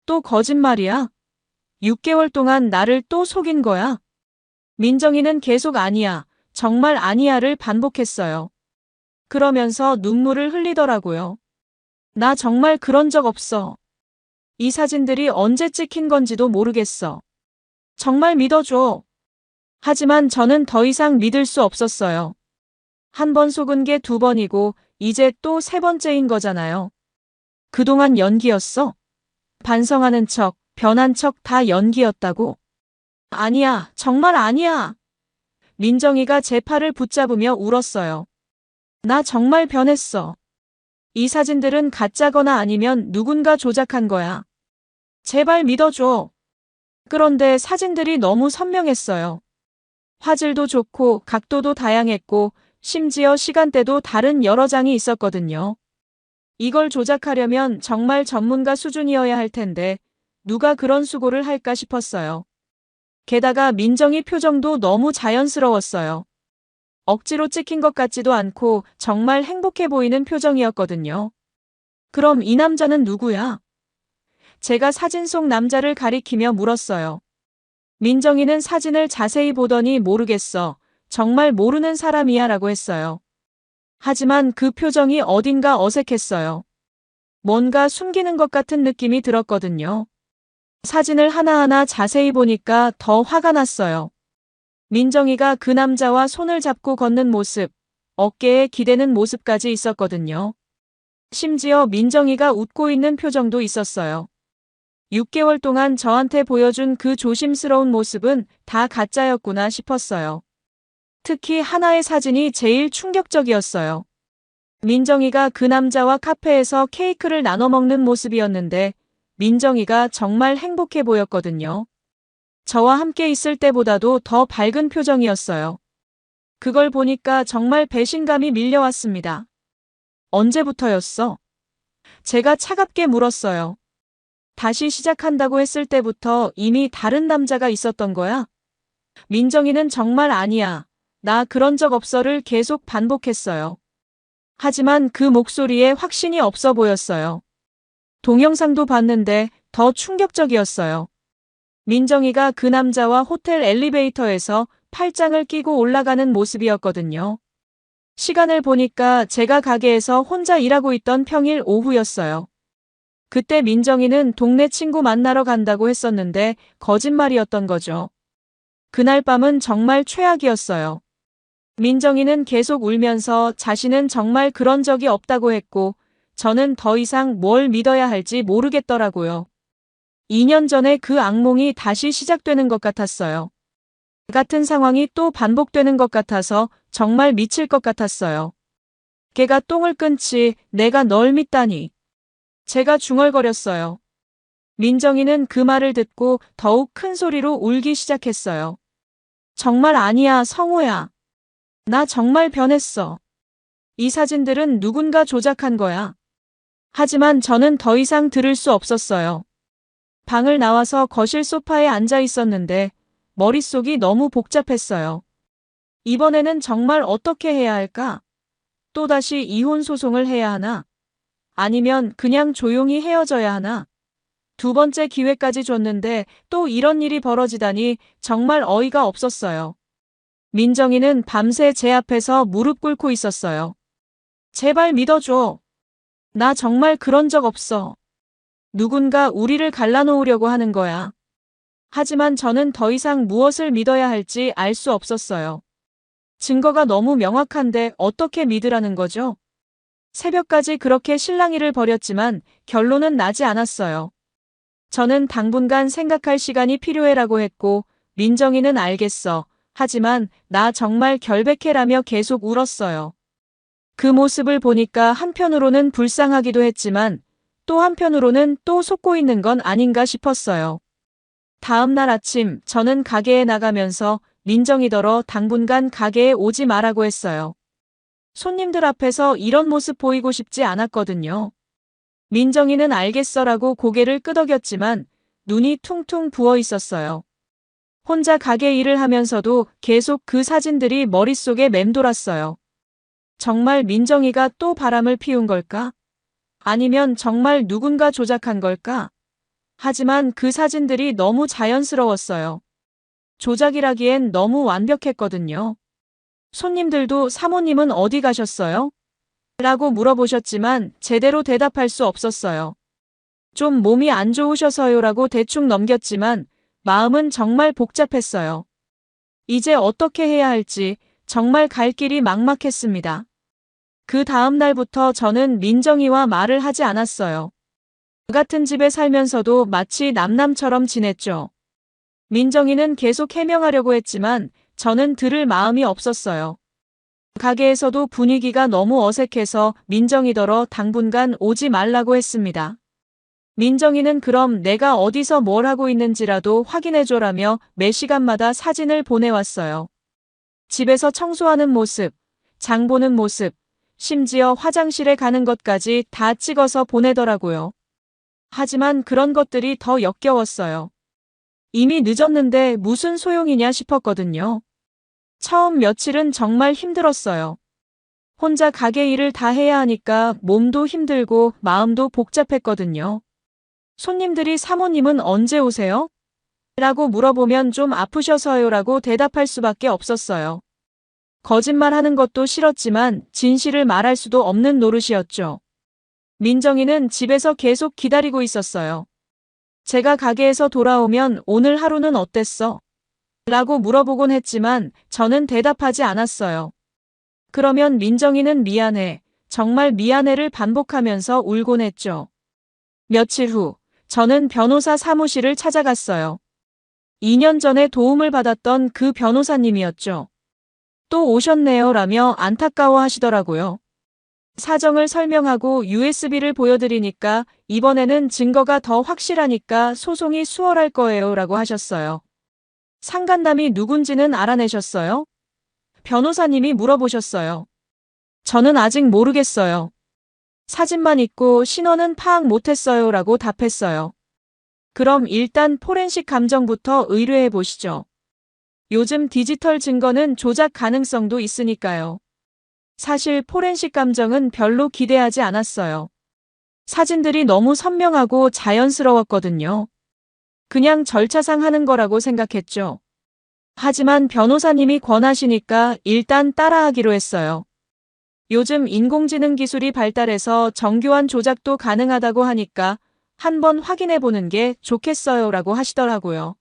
또 거짓말이야? 6개월 동안 나를 또 속인 거야? 민정이는 계속 아니야, 정말 아니야를 반복했어요. 그러면서 눈물을 흘리더라고요. 나 정말 그런 적 없어. 이 사진들이 언제 찍힌 건지도 모르겠어. 정말 믿어줘. 하지만 저는 더 이상 믿을 수 없었어요. 한 번 속은 게 2번이고 이제 또 3번째인 거잖아요. 그동안 연기였어? 반성하는 척, 변한 척 다 연기였다고? 아니야, 정말 아니야. 민정이가 제 팔을 붙잡으며 울었어요. 나 정말 변했어. 이 사진들은 가짜거나 아니면 누군가 조작한 거야. 제발 믿어줘. 그런데 사진들이 너무 선명했어요. 화질도 좋고 각도도 다양했고 심지어 시간대도 다른 여러 장이 있었거든요. 이걸 조작하려면 정말 전문가 수준이어야 할 텐데 누가 그런 수고를 할까 싶었어요. 게다가 민정이 표정도 너무 자연스러웠어요. 억지로 찍힌 것 같지도 않고 정말 행복해 보이는 표정이었거든요. 그럼 이 남자는 누구야? 제가 사진 속 남자를 가리키며 물었어요. 민정이는 사진을 자세히 보더니 모르겠어. 정말 모르는 사람이야 라고 했어요. 하지만 그 표정이 어딘가 어색했어요. 뭔가 숨기는 것 같은 느낌이 들었거든요. 사진을 하나하나 자세히 보니까 더 화가 났어요. 민정이가 그 남자와 손을 잡고 걷는 모습, 어깨에 기대는 모습까지 있었거든요. 심지어 민정이가 웃고 있는 표정도 있었어요. 6개월 동안 저한테 보여준 그 조심스러운 모습은 다 가짜였구나 싶었어요. 특히 하나의 사진이 제일 충격적이었어요. 민정이가 그 남자와 카페에서 케이크를 나눠 먹는 모습이었는데 민정이가 정말 행복해 보였거든요. 저와 함께 있을 때보다도 더 밝은 표정이었어요. 그걸 보니까 정말 배신감이 밀려왔습니다. 언제부터였어? 제가 차갑게 물었어요. 다시 시작한다고 했을 때부터 이미 다른 남자가 있었던 거야? 민정이는 정말 아니야. 나 그런 적 없어를 계속 반복했어요. 하지만 그 목소리에 확신이 없어 보였어요. 동영상도 봤는데 더 충격적이었어요. 민정이가 그 남자와 호텔 엘리베이터에서 팔짱을 끼고 올라가는 모습이었거든요. 시간을 보니까 제가 가게에서 혼자 일하고 있던 평일 오후였어요. 그때 민정이는 동네 친구 만나러 간다고 했었는데 거짓말이었던 거죠. 그날 밤은 정말 최악이었어요. 민정이는 계속 울면서 자신은 정말 그런 적이 없다고 했고 저는 더 이상 뭘 믿어야 할지 모르겠더라고요. 2년 전에 그 악몽이 다시 시작되는 것 같았어요. 같은 상황이 또 반복되는 것 같아서 정말 미칠 것 같았어요. 걔가 똥을 끊지 내가 널 믿다니. 제가 중얼거렸어요. 민정이는 그 말을 듣고 더욱 큰 소리로 울기 시작했어요. 정말 아니야, 성호야. 나 정말 변했어. 이 사진들은 누군가 조작한 거야. 하지만 저는 더 이상 들을 수 없었어요. 방을 나와서 거실 소파에 앉아 있었는데 머릿속이 너무 복잡했어요. 이번에는 정말 어떻게 해야 할까? 또다시 이혼 소송을 해야 하나? 아니면 그냥 조용히 헤어져야 하나? 두 번째 기회까지 줬는데 또 이런 일이 벌어지다니 정말 어이가 없었어요. 민정이는 밤새 제 앞에서 무릎 꿇고 있었어요. 제발 믿어줘. 나 정말 그런 적 없어. 누군가 우리를 갈라놓으려고 하는 거야. 하지만 저는 더 이상 무엇을 믿어야 할지 알 수 없었어요. 증거가 너무 명확한데 어떻게 믿으라는 거죠? 새벽까지 그렇게 실랑이를 벌였지만 결론은 나지 않았어요. 저는 당분간 생각할 시간이 필요해라고 했고 민정이는 알겠어. 하지만 나 정말 결백해라며 계속 울었어요. 그 모습을 보니까 한편으로는 불쌍하기도 했지만 또 한편으로는 또 속고 있는 건 아닌가 싶었어요. 다음 날 아침 저는 가게에 나가면서 민정이더러 당분간 가게에 오지 말라고 했어요. 손님들 앞에서 이런 모습 보이고 싶지 않았거든요. 민정이는 알겠어라고 고개를 끄덕였지만 눈이 퉁퉁 부어 있었어요. 혼자 가게 일을 하면서도 계속 그 사진들이 머릿속에 맴돌았어요. 정말 민정이가 또 바람을 피운 걸까? 아니면 정말 누군가 조작한 걸까? 하지만 그 사진들이 너무 자연스러웠어요. 조작이라기엔 너무 완벽했거든요. 손님들도 사모님은 어디 가셨어요? 라고 물어보셨지만 제대로 대답할 수 없었어요. 좀 몸이 안 좋으셔서요 라고 대충 넘겼지만 마음은 정말 복잡했어요. 이제 어떻게 해야 할지 정말 갈 길이 막막했습니다. 그 다음 날부터 저는 민정이와 말을 하지 않았어요. 그 같은 집에 살면서도 마치 남남처럼 지냈죠. 민정이는 계속 해명하려고 했지만 저는 들을 마음이 없었어요. 가게에서도 분위기가 너무 어색해서 민정이더러 당분간 오지 말라고 했습니다. 민정이는 그럼 내가 어디서 뭘 하고 있는지라도 확인해줘라며 매 시간마다 사진을 보내왔어요. 집에서 청소하는 모습, 장 보는 모습, 심지어 화장실에 가는 것까지 다 찍어서 보내더라고요. 하지만 그런 것들이 더 역겨웠어요. 이미 늦었는데 무슨 소용이냐 싶었거든요. 처음 며칠은 정말 힘들었어요. 혼자 가게 일을 다 해야 하니까 몸도 힘들고 마음도 복잡했거든요. 손님들이 사모님은 언제 오세요? 라고 물어보면 좀 아프셔서요 라고 대답할 수밖에 없었어요. 거짓말하는 것도 싫었지만 진실을 말할 수도 없는 노릇이었죠. 민정이는 집에서 계속 기다리고 있었어요. 제가 가게에서 돌아오면 오늘 하루는 어땠어? 라고 물어보곤 했지만 저는 대답하지 않았어요. 그러면 민정이는 미안해, 정말 미안해를 반복하면서 울곤 했죠. 며칠 후 저는 변호사 사무실을 찾아갔어요. 2년 전에 도움을 받았던 그 변호사님이었죠. 또 오셨네요 라며 안타까워 하시더라고요. 사정을 설명하고 USB를 보여드리니까 이번에는 증거가 더 확실하니까 소송이 수월할 거예요 라고 하셨어요. 상간남이 누군지는 알아내셨어요? 변호사님이 물어보셨어요. 저는 아직 모르겠어요. 사진만 있고 신원은 파악 못했어요 라고 답했어요. 그럼 일단 포렌식 감정부터 의뢰해 보시죠. 요즘 디지털 증거는 조작 가능성도 있으니까요. 사실 포렌식 감정은 별로 기대하지 않았어요. 사진들이 너무 선명하고 자연스러웠거든요. 그냥 절차상 하는 거라고 생각했죠. 하지만 변호사님이 권하시니까 일단 따라하기로 했어요. 요즘 인공지능 기술이 발달해서 정교한 조작도 가능하다고 하니까 한번 확인해 보는 게 좋겠어요 라고 하시더라고요.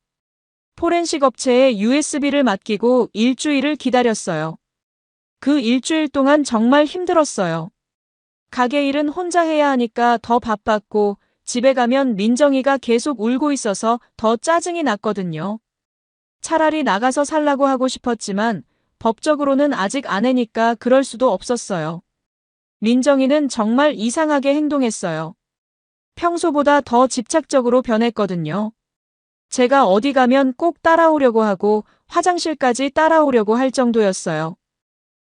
포렌식 업체에 USB를 맡기고 일주일을 기다렸어요. 그 일주일 동안 정말 힘들었어요. 가게 일은 혼자 해야 하니까 더 바빴고 집에 가면 민정이가 계속 울고 있어서 더 짜증이 났거든요. 차라리 나가서 살라고 하고 싶었지만 법적으로는 아직 아내니까 그럴 수도 없었어요. 민정이는 정말 이상하게 행동했어요. 평소보다 더 집착적으로 변했거든요. 제가 어디 가면 꼭 따라오려고 하고 화장실까지 따라오려고 할 정도였어요.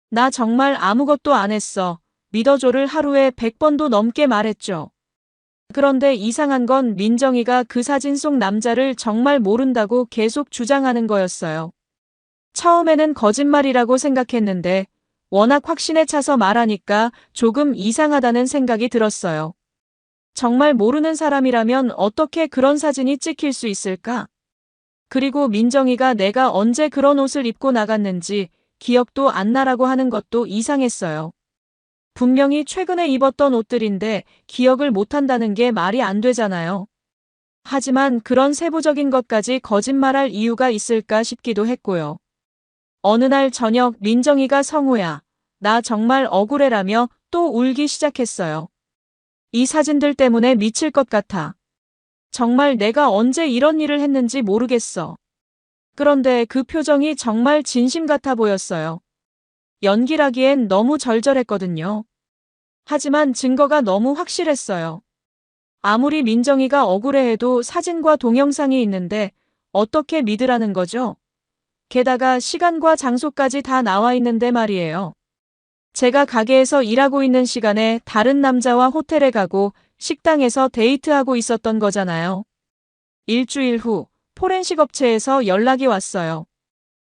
나 정말 아무것도 안 했어. 믿어줘를 하루에 100번도 넘게 말했죠. 그런데 이상한 건 민정이가 그 사진 속 남자를 정말 모른다고 계속 주장하는 거였어요. 처음에는 거짓말이라고 생각했는데 워낙 확신에 차서 말하니까 조금 이상하다는 생각이 들었어요. 정말 모르는 사람이라면 어떻게 그런 사진이 찍힐 수 있을까? 그리고 민정이가 내가 언제 그런 옷을 입고 나갔는지 기억도 안 나라고 하는 것도 이상했어요. 분명히 최근에 입었던 옷들인데 기억을 못한다는 게 말이 안 되잖아요. 하지만 그런 세부적인 것까지 거짓말할 이유가 있을까 싶기도 했고요. 어느 날 저녁 민정이가 성우야, 나 정말 억울해라며 또 울기 시작했어요. 이 사진들 때문에 미칠 것 같아. 정말 내가 언제 이런 일을 했는지 모르겠어. 그런데 그 표정이 정말 진심 같아 보였어요. 연기라기엔 너무 절절했거든요. 하지만 증거가 너무 확실했어요. 아무리 민정이가 억울해해도 사진과 동영상이 있는데 어떻게 믿으라는 거죠? 게다가 시간과 장소까지 다 나와 있는데 말이에요. 제가 가게에서 일하고 있는 시간에 다른 남자와 호텔에 가고 식당에서 데이트하고 있었던 거잖아요. 일주일 후 포렌식 업체에서 연락이 왔어요.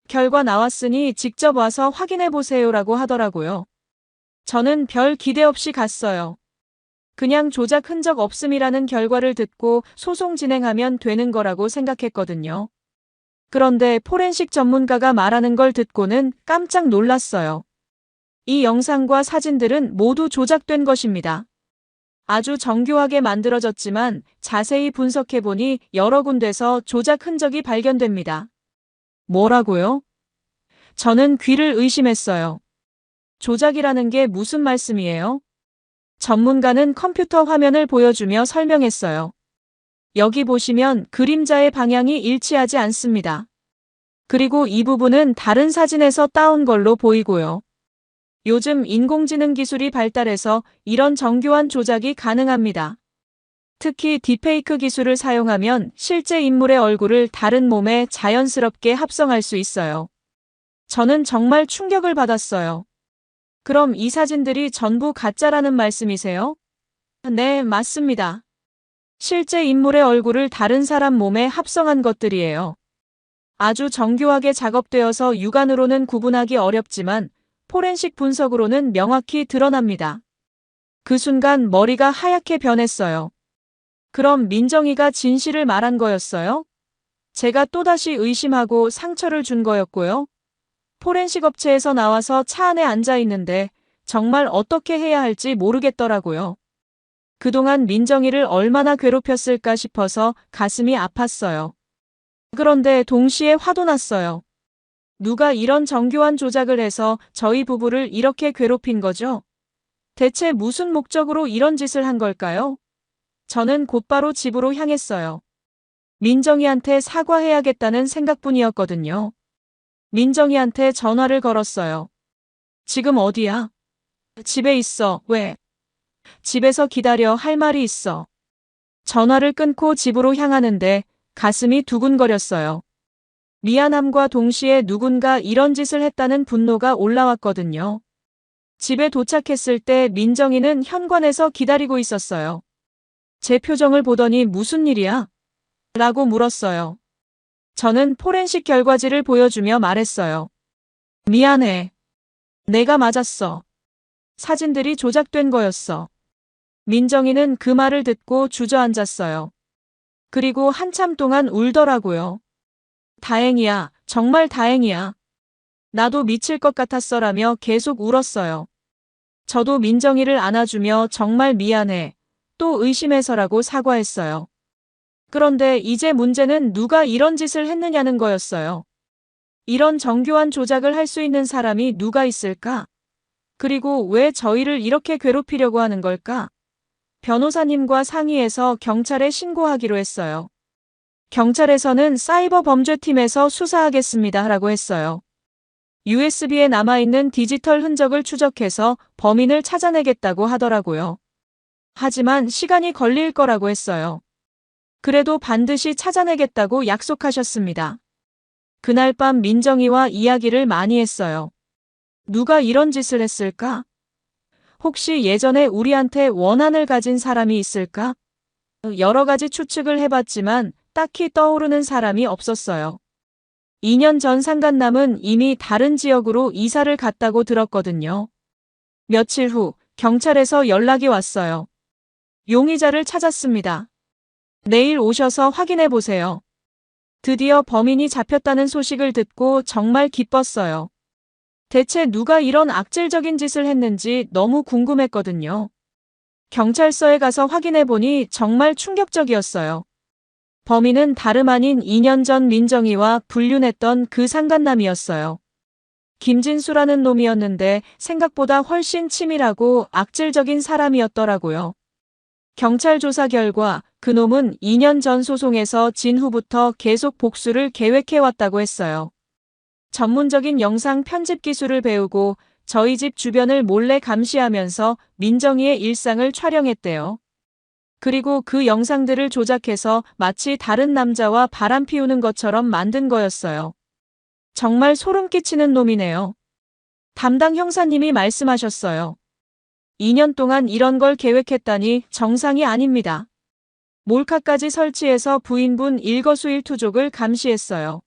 결과 나왔으니 직접 와서 확인해 보세요라고 하더라고요. 저는 별 기대 없이 갔어요. 그냥 조작 흔적 없음이라는 결과를 듣고 소송 진행하면 되는 거라고 생각했거든요. 그런데 포렌식 전문가가 말하는 걸 듣고는 깜짝 놀랐어요. 이 영상과 사진들은 모두 조작된 것입니다. 아주 정교하게 만들어졌지만 자세히 분석해보니 여러 군데서 조작 흔적이 발견됩니다. 뭐라고요? 저는 귀를 의심했어요. 조작이라는 게 무슨 말씀이에요? 전문가는 컴퓨터 화면을 보여주며 설명했어요. 여기 보시면 그림자의 방향이 일치하지 않습니다. 그리고 이 부분은 다른 사진에서 따온 걸로 보이고요. 요즘 인공지능 기술이 발달해서 이런 정교한 조작이 가능합니다. 특히 딥페이크 기술을 사용하면 실제 인물의 얼굴을 다른 몸에 자연스럽게 합성할 수 있어요. 저는 정말 충격을 받았어요. 그럼 이 사진들이 전부 가짜라는 말씀이세요? 네, 맞습니다. 실제 인물의 얼굴을 다른 사람 몸에 합성한 것들이에요. 아주 정교하게 작업되어서 육안으로는 구분하기 어렵지만 포렌식 분석으로는 명확히 드러납니다. 그 순간 머리가 하얗게 변했어요. 그럼 민정이가 진실을 말한 거였어요? 제가 또다시 의심하고 상처를 준 거였고요. 포렌식 업체에서 나와서 차 안에 앉아 있는데 정말 어떻게 해야 할지 모르겠더라고요. 그동안 민정이를 얼마나 괴롭혔을까 싶어서 가슴이 아팠어요. 그런데 동시에 화도 났어요. 누가 이런 정교한 조작을 해서 저희 부부를 이렇게 괴롭힌 거죠? 대체 무슨 목적으로 이런 짓을 한 걸까요? 저는 곧바로 집으로 향했어요. 민정이한테 사과해야겠다는 생각뿐이었거든요. 민정이한테 전화를 걸었어요. 지금 어디야? 집에 있어. 왜? 집에서 기다려. 할 말이 있어. 전화를 끊고 집으로 향하는데 가슴이 두근거렸어요. 미안함과 동시에 누군가 이런 짓을 했다는 분노가 올라왔거든요. 집에 도착했을 때 민정이는 현관에서 기다리고 있었어요. 제 표정을 보더니 무슨 일이야? 라고 물었어요. 저는 포렌식 결과지를 보여주며 말했어요. 미안해. 내가 맞았어. 사진들이 조작된 거였어. 민정이는 그 말을 듣고 주저앉았어요. 그리고 한참 동안 울더라고요. 다행이야. 정말 다행이야. 나도 미칠 것 같았어라며 계속 울었어요. 저도 민정이를 안아주며 정말 미안해. 또 의심해서라고 사과했어요. 그런데 이제 문제는 누가 이런 짓을 했느냐는 거였어요. 이런 정교한 조작을 할 수 있는 사람이 누가 있을까? 그리고 왜 저희를 이렇게 괴롭히려고 하는 걸까? 변호사님과 상의해서 경찰에 신고하기로 했어요. 경찰에서는 사이버 범죄팀에서 수사하겠습니다 라고 했어요. USB에 남아있는 디지털 흔적을 추적해서 범인을 찾아내겠다고 하더라고요. 하지만 시간이 걸릴 거라고 했어요. 그래도 반드시 찾아내겠다고 약속하셨습니다. 그날 밤 민정이와 이야기를 많이 했어요. 누가 이런 짓을 했을까? 혹시 예전에 우리한테 원한을 가진 사람이 있을까? 여러 가지 추측을 해봤지만 딱히 떠오르는 사람이 없었어요. 2년 전 상간남은 이미 다른 지역으로 이사를 갔다고 들었거든요. 며칠 후 경찰에서 연락이 왔어요. 용의자를 찾았습니다. 내일 오셔서 확인해 보세요. 드디어 범인이 잡혔다는 소식을 듣고 정말 기뻤어요. 대체 누가 이런 악질적인 짓을 했는지 너무 궁금했거든요. 경찰서에 가서 확인해 보니 정말 충격적이었어요. 범인은 다름 아닌 2년 전 민정이와 불륜했던 그 상간남이었어요. 김진수라는 놈이었는데 생각보다 훨씬 치밀하고 악질적인 사람이었더라고요. 경찰 조사 결과 그놈은 2년 전 소송에서 진 후부터 계속 복수를 계획해왔다고 했어요. 전문적인 영상 편집 기술을 배우고 저희 집 주변을 몰래 감시하면서 민정이의 일상을 촬영했대요. 그리고 그 영상들을 조작해서 마치 다른 남자와 바람 피우는 것처럼 만든 거였어요. 정말 소름 끼치는 놈이네요. 담당 형사님이 말씀하셨어요. 2년 동안 이런 걸 계획했다니 정상이 아닙니다. 몰카까지 설치해서 부인분 일거수일투족을 감시했어요.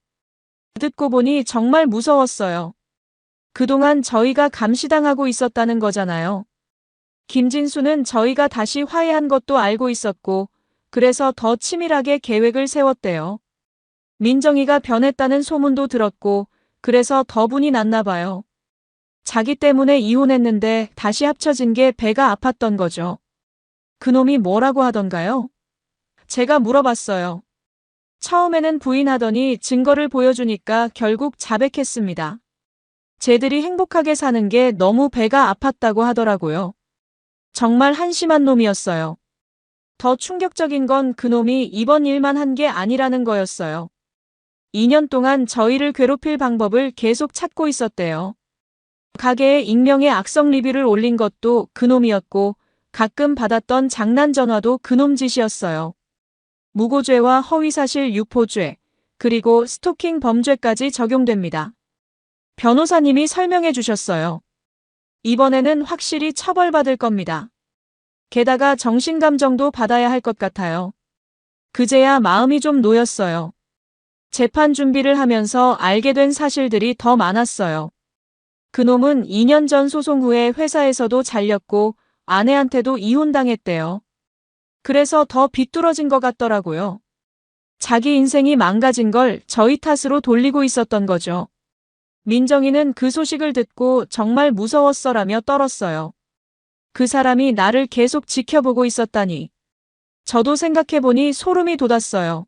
듣고 보니 정말 무서웠어요. 그동안 저희가 감시당하고 있었다는 거잖아요. 김진수는 저희가 다시 화해한 것도 알고 있었고, 그래서 더 치밀하게 계획을 세웠대요. 민정이가 변했다는 소문도 들었고, 그래서 더 분이 났나 봐요. 자기 때문에 이혼했는데 다시 합쳐진 게 배가 아팠던 거죠. 그놈이 뭐라고 하던가요? 제가 물어봤어요. 처음에는 부인하더니 증거를 보여주니까 결국 자백했습니다. 쟤들이 행복하게 사는 게 너무 배가 아팠다고 하더라고요. 정말 한심한 놈이었어요. 더 충격적인 건 그놈이 이번 일만 한 게 아니라는 거였어요. 2년 동안 저희를 괴롭힐 방법을 계속 찾고 있었대요. 가게에 익명의 악성 리뷰를 올린 것도 그놈이었고 가끔 받았던 장난 전화도 그놈 짓이었어요. 무고죄와 허위사실 유포죄, 그리고 스토킹 범죄까지 적용됩니다. 변호사님이 설명해 주셨어요. 이번에는 확실히 처벌받을 겁니다. 게다가 정신감정도 받아야 할 것 같아요. 그제야 마음이 좀 놓였어요. 재판 준비를 하면서 알게 된 사실들이 더 많았어요. 그놈은 2년 전 소송 후에 회사에서도 잘렸고 아내한테도 이혼당했대요. 그래서 더 비뚤어진 것 같더라고요. 자기 인생이 망가진 걸 저희 탓으로 돌리고 있었던 거죠. 민정이는 그 소식을 듣고 정말 무서웠어라며 떨었어요. 그 사람이 나를 계속 지켜보고 있었다니. 저도 생각해보니 소름이 돋았어요.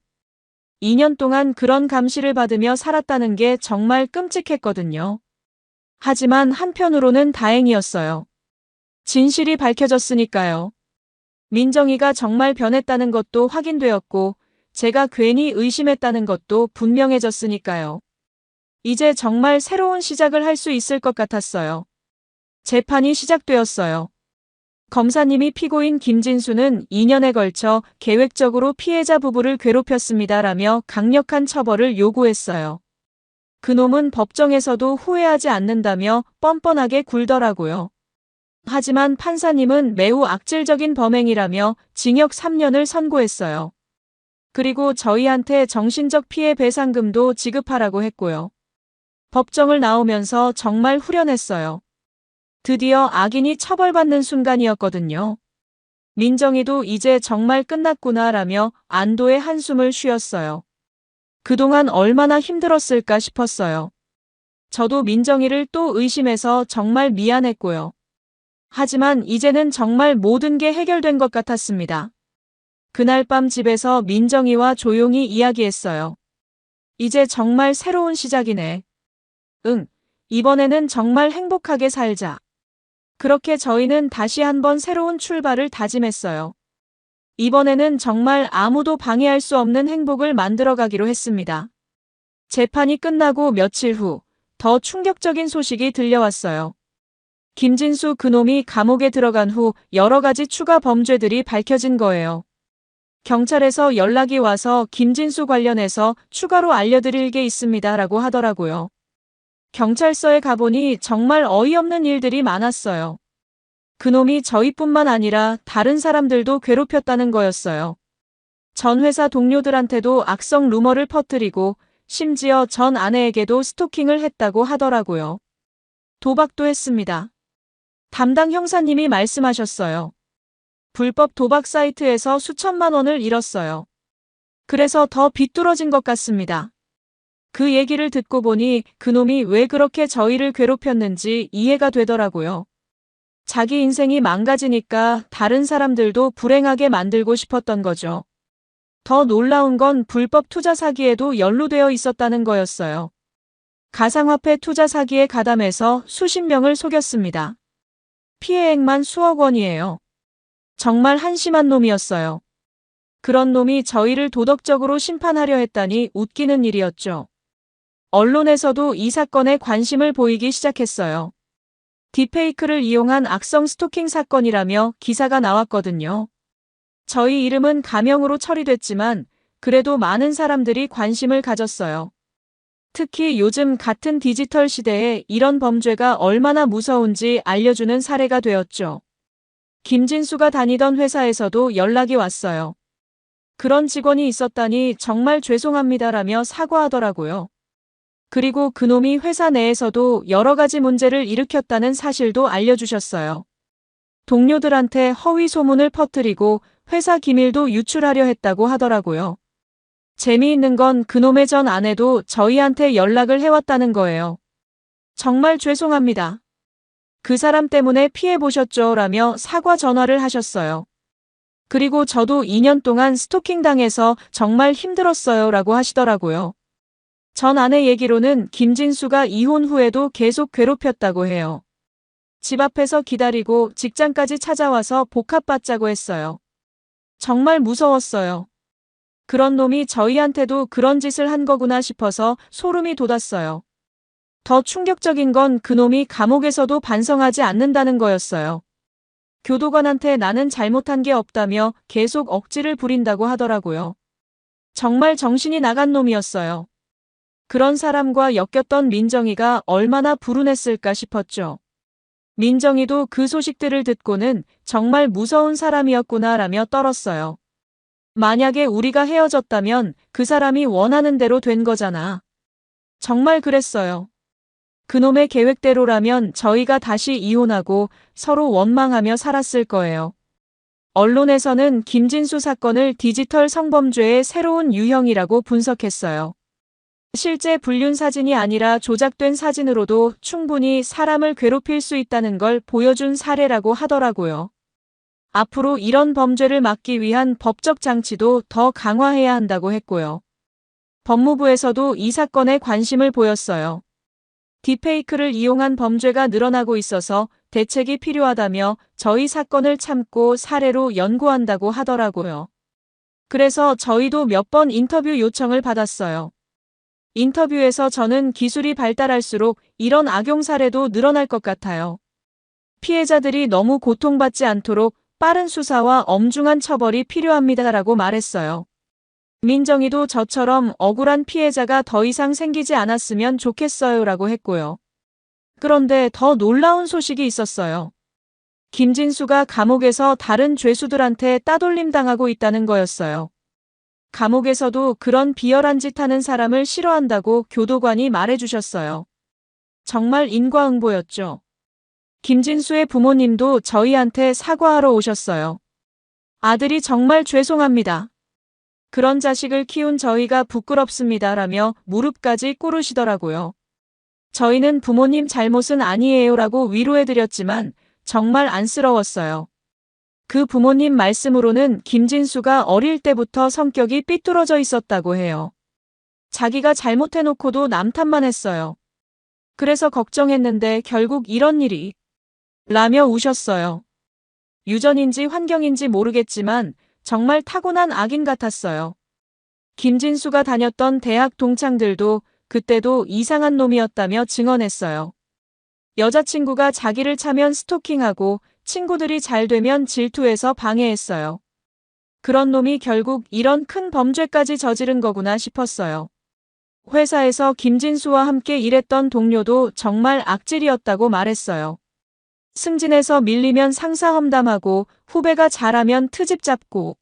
2년 동안 그런 감시를 받으며 살았다는 게 정말 끔찍했거든요. 하지만 한편으로는 다행이었어요. 진실이 밝혀졌으니까요. 민정이가 정말 변했다는 것도 확인되었고 제가 괜히 의심했다는 것도 분명해졌으니까요. 이제 정말 새로운 시작을 할 수 있을 것 같았어요. 재판이 시작되었어요. 검사님이 피고인 김진수는 2년에 걸쳐 계획적으로 피해자 부부를 괴롭혔습니다라며 강력한 처벌을 요구했어요. 그놈은 법정에서도 후회하지 않는다며 뻔뻔하게 굴더라고요. 하지만 판사님은 매우 악질적인 범행이라며 징역 3년을 선고했어요. 그리고 저희한테 정신적 피해 배상금도 지급하라고 했고요. 법정을 나오면서 정말 후련했어요. 드디어 악인이 처벌받는 순간이었거든요. 민정이도 이제 정말 끝났구나라며 안도의 한숨을 쉬었어요. 그동안 얼마나 힘들었을까 싶었어요. 저도 민정이를 또 의심해서 정말 미안했고요. 하지만 이제는 정말 모든 게 해결된 것 같았습니다. 그날 밤 집에서 민정이와 조용히 이야기했어요. 이제 정말 새로운 시작이네. 응, 이번에는 정말 행복하게 살자. 그렇게 저희는 다시 한번 새로운 출발을 다짐했어요. 이번에는 정말 아무도 방해할 수 없는 행복을 만들어가기로 했습니다. 재판이 끝나고 며칠 후 더 충격적인 소식이 들려왔어요. 김진수 그놈이 감옥에 들어간 후 여러 가지 추가 범죄들이 밝혀진 거예요. 경찰에서 연락이 와서 김진수 관련해서 추가로 알려드릴 게 있습니다 라고 하더라고요. 경찰서에 가보니 정말 어이없는 일들이 많았어요. 그놈이 저희뿐만 아니라 다른 사람들도 괴롭혔다는 거였어요. 전 회사 동료들한테도 악성 루머를 퍼뜨리고 심지어 전 아내에게도 스토킹을 했다고 하더라고요. 도박도 했습니다. 담당 형사님이 말씀하셨어요. 불법 도박 사이트에서 수천만 원을 잃었어요. 그래서 더 비뚤어진 것 같습니다. 그 얘기를 듣고 보니 그놈이 왜 그렇게 저희를 괴롭혔는지 이해가 되더라고요. 자기 인생이 망가지니까 다른 사람들도 불행하게 만들고 싶었던 거죠. 더 놀라운 건 불법 투자 사기에도 연루되어 있었다는 거였어요. 가상화폐 투자 사기에 가담해서 수십 명을 속였습니다. 피해액만 수억 원이에요. 정말 한심한 놈이었어요. 그런 놈이 저희를 도덕적으로 심판하려 했다니 웃기는 일이었죠. 언론에서도 이 사건에 관심을 보이기 시작했어요. 딥페이크를 이용한 악성 스토킹 사건이라며 기사가 나왔거든요. 저희 이름은 가명으로 처리됐지만 그래도 많은 사람들이 관심을 가졌어요. 특히 요즘 같은 디지털 시대에 이런 범죄가 얼마나 무서운지 알려주는 사례가 되었죠. 김진수가 다니던 회사에서도 연락이 왔어요. 그런 직원이 있었다니 정말 죄송합니다라며 사과하더라고요. 그리고 그놈이 회사 내에서도 여러 가지 문제를 일으켰다는 사실도 알려주셨어요. 동료들한테 허위 소문을 퍼뜨리고 회사 기밀도 유출하려 했다고 하더라고요. 재미있는 건 그놈의 전 아내도 저희한테 연락을 해왔다는 거예요. 정말 죄송합니다. 그 사람 때문에 피해보셨죠? 라며 사과 전화를 하셨어요. 그리고 저도 2년 동안 스토킹 당해서 정말 힘들었어요 라고 하시더라고요. 전 아내 얘기로는 김진수가 이혼 후에도 계속 괴롭혔다고 해요. 집 앞에서 기다리고 직장까지 찾아와서 복합받자고 했어요. 정말 무서웠어요. 그런 놈이 저희한테도 그런 짓을 한 거구나 싶어서 소름이 돋았어요. 더 충격적인 건 그놈이 감옥에서도 반성하지 않는다는 거였어요. 교도관한테 나는 잘못한 게 없다며 계속 억지를 부린다고 하더라고요. 정말 정신이 나간 놈이었어요. 그런 사람과 엮였던 민정이가 얼마나 불운했을까 싶었죠. 민정이도 그 소식들을 듣고는 정말 무서운 사람이었구나라며 떨었어요. 만약에 우리가 헤어졌다면 그 사람이 원하는 대로 된 거잖아. 정말 그랬어요. 그놈의 계획대로라면 저희가 다시 이혼하고 서로 원망하며 살았을 거예요. 언론에서는 김진수 사건을 디지털 성범죄의 새로운 유형이라고 분석했어요. 실제 불륜 사진이 아니라 조작된 사진으로도 충분히 사람을 괴롭힐 수 있다는 걸 보여준 사례라고 하더라고요. 앞으로 이런 범죄를 막기 위한 법적 장치도 더 강화해야 한다고 했고요. 법무부에서도 이 사건에 관심을 보였어요. 딥페이크를 이용한 범죄가 늘어나고 있어서 대책이 필요하다며 저희 사건을 참고 사례로 연구한다고 하더라고요. 그래서 저희도 몇 번 인터뷰 요청을 받았어요. 인터뷰에서 저는 기술이 발달할수록 이런 악용 사례도 늘어날 것 같아요. 피해자들이 너무 고통받지 않도록 빠른 수사와 엄중한 처벌이 필요합니다라고 말했어요. 민정이도 저처럼 억울한 피해자가 더 이상 생기지 않았으면 좋겠어요라고 했고요. 그런데 더 놀라운 소식이 있었어요. 김진수가 감옥에서 다른 죄수들한테 따돌림 당하고 있다는 거였어요. 감옥에서도 그런 비열한 짓 하는 사람을 싫어한다고 교도관이 말해주셨어요. 정말 인과응보였죠. 김진수의 부모님도 저희한테 사과하러 오셨어요. 아들이 정말 죄송합니다. 그런 자식을 키운 저희가 부끄럽습니다라며 무릎까지 꿇으시더라고요. 저희는 부모님 잘못은 아니에요라고 위로해드렸지만 정말 안쓰러웠어요. 그 부모님 말씀으로는 김진수가 어릴 때부터 성격이 삐뚤어져 있었다고 해요. 자기가 잘못해놓고도 남 탓만 했어요. 그래서 걱정했는데 결국 이런 일이 라며 우셨어요. 유전인지 환경인지 모르겠지만 정말 타고난 악인 같았어요. 김진수가 다녔던 대학 동창들도 그때도 이상한 놈이었다며 증언했어요. 여자친구가 자기를 차면 스토킹하고 친구들이 잘 되면 질투해서 방해했어요. 그런 놈이 결국 이런 큰 범죄까지 저지른 거구나 싶었어요. 회사에서 김진수와 함께 일했던 동료도 정말 악질이었다고 말했어요. 승진해서 밀리면 상사 험담하고 후배가 잘하면 트집 잡고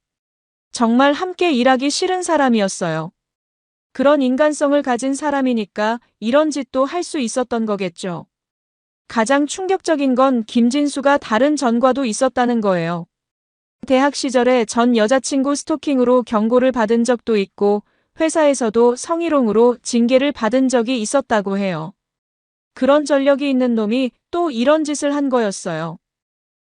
정말 함께 일하기 싫은 사람이었어요. 그런 인간성을 가진 사람이니까 이런 짓도 할 수 있었던 거겠죠. 가장 충격적인 건 김진수가 다른 전과도 있었다는 거예요. 대학 시절에 전 여자친구 스토킹으로 경고를 받은 적도 있고 회사에서도 성희롱으로 징계를 받은 적이 있었다고 해요. 그런 전력이 있는 놈이 또 이런 짓을 한 거였어요.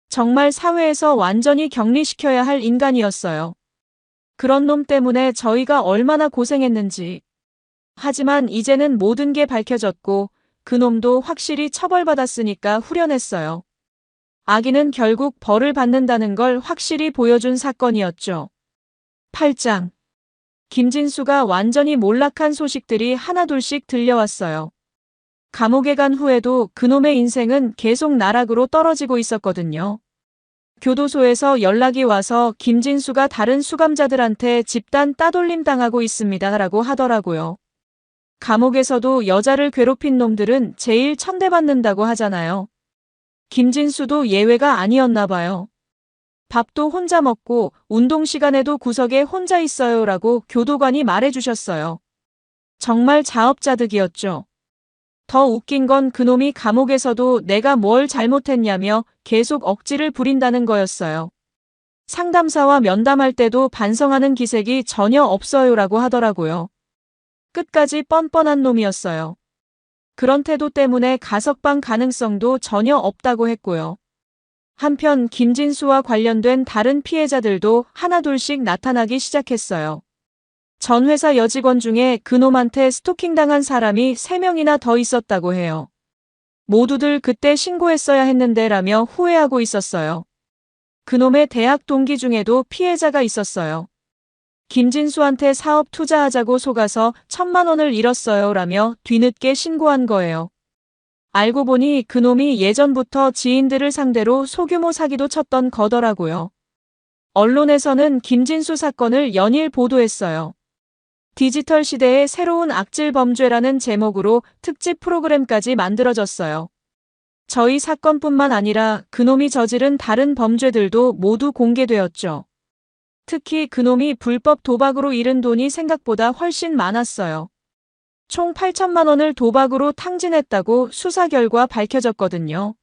정말 사회에서 완전히 격리시켜야 할 인간이었어요. 그런 놈 때문에 저희가 얼마나 고생했는지. 하지만 이제는 모든 게 밝혀졌고 그 놈도 확실히 처벌받았으니까 후련했어요. 악인은 결국 벌을 받는다는 걸 확실히 보여준 사건이었죠. 8장. 김진수가 완전히 몰락한 소식들이 하나둘씩 들려왔어요. 감옥에 간 후에도 그놈의 인생은 계속 나락으로 떨어지고 있었거든요. 교도소에서 연락이 와서 김진수가 다른 수감자들한테 집단 따돌림 당하고 있습니다 라고 하더라고요. 감옥에서도 여자를 괴롭힌 놈들은 제일 천대받는다고 하잖아요. 김진수도 예외가 아니었나 봐요. 밥도 혼자 먹고 운동 시간에도 구석에 혼자 있어요 라고 교도관이 말해주셨어요. 정말 자업자득이었죠. 더 웃긴 건 그놈이 감옥에서도 내가 뭘 잘못했냐며 계속 억지를 부린다는 거였어요. 상담사와 면담할 때도 반성하는 기색이 전혀 없어요 라고 하더라고요. 끝까지 뻔뻔한 놈이었어요. 그런 태도 때문에 가석방 가능성도 전혀 없다고 했고요. 한편 김진수와 관련된 다른 피해자들도 하나둘씩 나타나기 시작했어요. 전 회사 여직원 중에 그놈한테 스토킹당한 사람이 3명이나 더 있었다고 해요. 모두들 그때 신고했어야 했는데 라며 후회하고 있었어요. 그놈의 대학 동기 중에도 피해자가 있었어요. 김진수한테 사업 투자하자고 속아서 1,000만 원을 잃었어요 라며 뒤늦게 신고한 거예요. 알고 보니 그놈이 예전부터 지인들을 상대로 소규모 사기도 쳤던 거더라고요. 언론에서는 김진수 사건을 연일 보도했어요. 디지털 시대의 새로운 악질 범죄라는 제목으로 특집 프로그램까지 만들어졌어요. 저희 사건뿐만 아니라 그놈이 저지른 다른 범죄들도 모두 공개되었죠. 특히 그놈이 불법 도박으로 잃은 돈이 생각보다 훨씬 많았어요. 총 8천만 원을 도박으로 탕진했다고 수사 결과 밝혀졌거든요.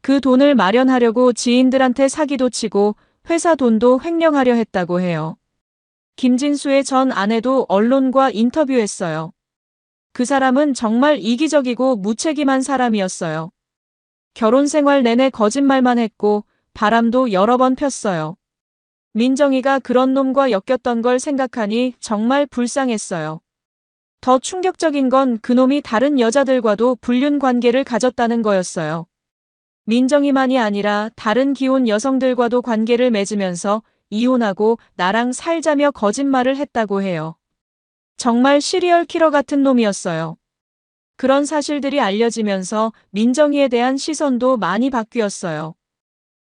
그 돈을 마련하려고 지인들한테 사기도 치고 회사 돈도 횡령하려 했다고 해요. 김진수의 전 아내도 언론과 인터뷰했어요. 그 사람은 정말 이기적이고 무책임한 사람이었어요. 결혼 생활 내내 거짓말만 했고 바람도 여러 번 폈어요. 민정이가 그런 놈과 엮였던 걸 생각하니 정말 불쌍했어요. 더 충격적인 건 그놈이 다른 여자들과도 불륜 관계를 가졌다는 거였어요. 민정이만이 아니라 다른 기혼 여성들과도 관계를 맺으면서 이혼하고 나랑 살자며 거짓말을 했다고 해요. 정말 시리얼 킬러 같은 놈이었어요. 그런 사실들이 알려지면서 민정이에 대한 시선도 많이 바뀌었어요.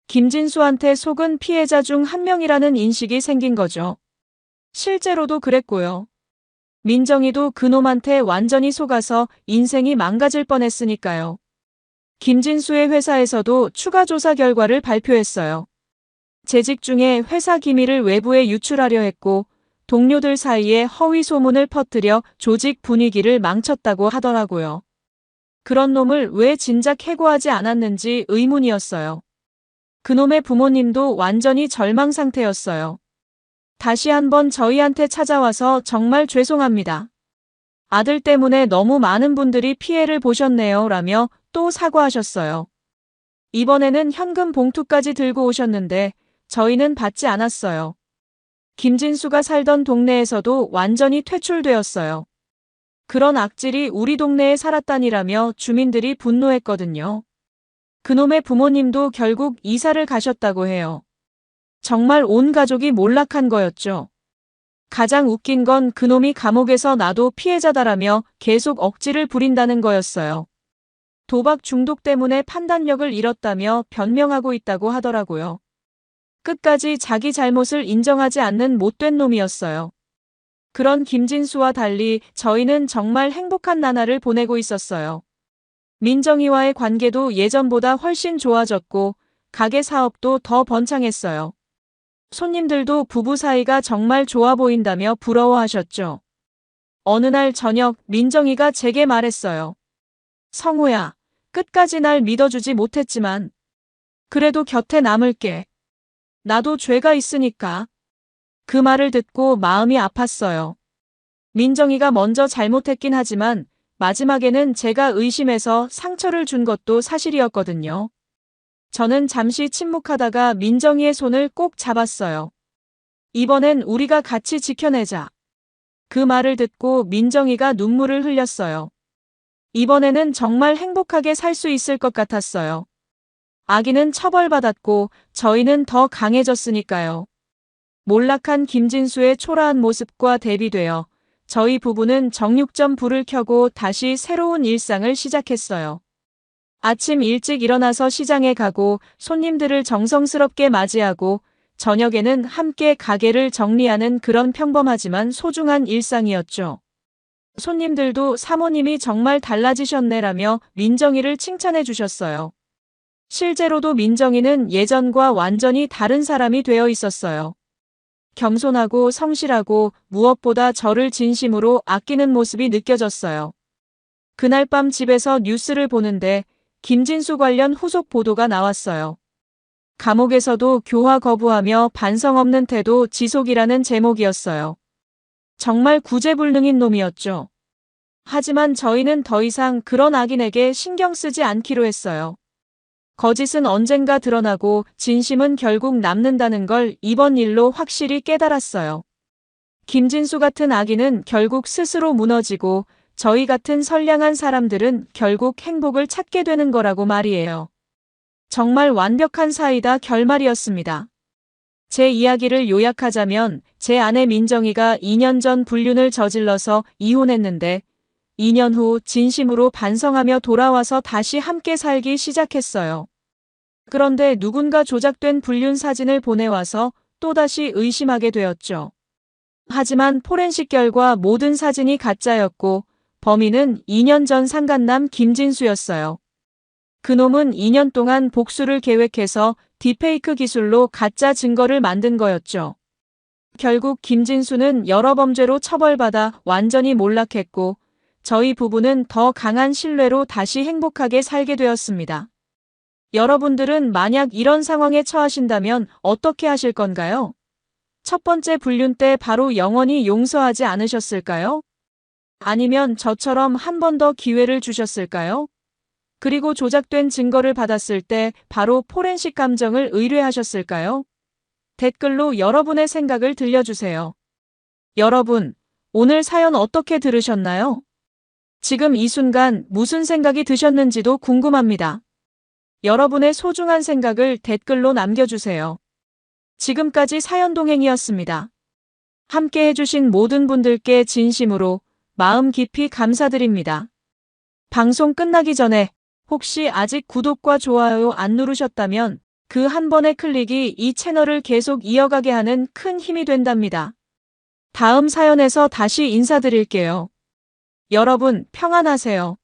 김진수한테 속은 피해자 중 한 명이라는 인식이 생긴 거죠. 실제로도 그랬고요. 민정이도 그놈한테 완전히 속아서 인생이 망가질 뻔했으니까요. 김진수의 회사에서도 추가 조사 결과를 발표했어요. 재직 중에 회사 기밀을 외부에 유출하려 했고 동료들 사이에 허위 소문을 퍼뜨려 조직 분위기를 망쳤다고 하더라고요. 그런 놈을 왜 진작 해고하지 않았는지 의문이었어요. 그놈의 부모님도 완전히 절망 상태였어요. 다시 한번 저희한테 찾아와서 정말 죄송합니다. 아들 때문에 너무 많은 분들이 피해를 보셨네요 라며 또 사과하셨어요. 이번에는 현금 봉투까지 들고 오셨는데 저희는 받지 않았어요. 김진수가 살던 동네에서도 완전히 퇴출되었어요. 그런 악질이 우리 동네에 살았다니라며 주민들이 분노했거든요. 그놈의 부모님도 결국 이사를 가셨다고 해요. 정말 온 가족이 몰락한 거였죠. 가장 웃긴 건 그놈이 감옥에서 나도 피해자다라며 계속 억지를 부린다는 거였어요. 도박 중독 때문에 판단력을 잃었다며 변명하고 있다고 하더라고요. 끝까지 자기 잘못을 인정하지 않는 못된 놈이었어요. 그런 김진수와 달리 저희는 정말 행복한 나날을 보내고 있었어요. 민정이와의 관계도 예전보다 훨씬 좋아졌고 가게 사업도 더 번창했어요. 손님들도 부부 사이가 정말 좋아 보인다며 부러워하셨죠. 어느 날 저녁 민정이가 제게 말했어요. 성우야, 끝까지 날 믿어주지 못했지만 그래도 곁에 남을게. 나도 죄가 있으니까. 그 말을 듣고 마음이 아팠어요. 민정이가 먼저 잘못했긴 하지만 마지막에는 제가 의심해서 상처를 준 것도 사실이었거든요. 저는 잠시 침묵하다가 민정이의 손을 꼭 잡았어요. 이번엔 우리가 같이 지켜내자. 그 말을 듣고 민정이가 눈물을 흘렸어요. 이번에는 정말 행복하게 살 수 있을 것 같았어요. 아기는 처벌받았고 저희는 더 강해졌으니까요. 몰락한 김진수의 초라한 모습과 대비되어 저희 부부는 정육점 불을 켜고 다시 새로운 일상을 시작했어요. 아침 일찍 일어나서 시장에 가고 손님들을 정성스럽게 맞이하고 저녁에는 함께 가게를 정리하는 그런 평범하지만 소중한 일상이었죠. 손님들도 사모님이 정말 달라지셨네라며 민정이를 칭찬해 주셨어요. 실제로도 민정이는 예전과 완전히 다른 사람이 되어 있었어요. 겸손하고 성실하고 무엇보다 저를 진심으로 아끼는 모습이 느껴졌어요. 그날 밤 집에서 뉴스를 보는데 김진수 관련 후속 보도가 나왔어요. 감옥에서도 교화 거부하며 반성 없는 태도 지속이라는 제목이었어요. 정말 구제불능인 놈이었죠. 하지만 저희는 더 이상 그런 악인에게 신경 쓰지 않기로 했어요. 거짓은 언젠가 드러나고 진심은 결국 남는다는 걸 이번 일로 확실히 깨달았어요. 김진수 같은 악인은 결국 스스로 무너지고 저희 같은 선량한 사람들은 결국 행복을 찾게 되는 거라고 말이에요. 정말 완벽한 사이다 결말이었습니다. 제 이야기를 요약하자면 제 아내 민정이가 2년 전 불륜을 저질러서 이혼했는데 2년 후 진심으로 반성하며 돌아와서 다시 함께 살기 시작했어요. 그런데 누군가 조작된 불륜 사진을 보내와서 또다시 의심하게 되었죠. 하지만 포렌식 결과 모든 사진이 가짜였고 범인은 2년 전 상간남 김진수였어요. 그놈은 2년 동안 복수를 계획해서 딥페이크 기술로 가짜 증거를 만든 거였죠. 결국 김진수는 여러 범죄로 처벌받아 완전히 몰락했고 저희 부부는 더 강한 신뢰로 다시 행복하게 살게 되었습니다. 여러분들은 만약 이런 상황에 처하신다면 어떻게 하실 건가요? 첫 번째 불륜 때 바로 영원히 용서하지 않으셨을까요? 아니면 저처럼 한 번 더 기회를 주셨을까요? 그리고 조작된 증거를 받았을 때 바로 포렌식 감정을 의뢰하셨을까요? 댓글로 여러분의 생각을 들려주세요. 여러분, 오늘 사연 어떻게 들으셨나요? 지금 이 순간 무슨 생각이 드셨는지도 궁금합니다. 여러분의 소중한 생각을 댓글로 남겨주세요. 지금까지 사연동행이었습니다. 함께 해주신 모든 분들께 진심으로 마음 깊이 감사드립니다. 방송 끝나기 전에 혹시 아직 구독과 좋아요 안 누르셨다면 그 한 번의 클릭이 이 채널을 계속 이어가게 하는 큰 힘이 된답니다. 다음 사연에서 다시 인사드릴게요. 여러분 평안하세요.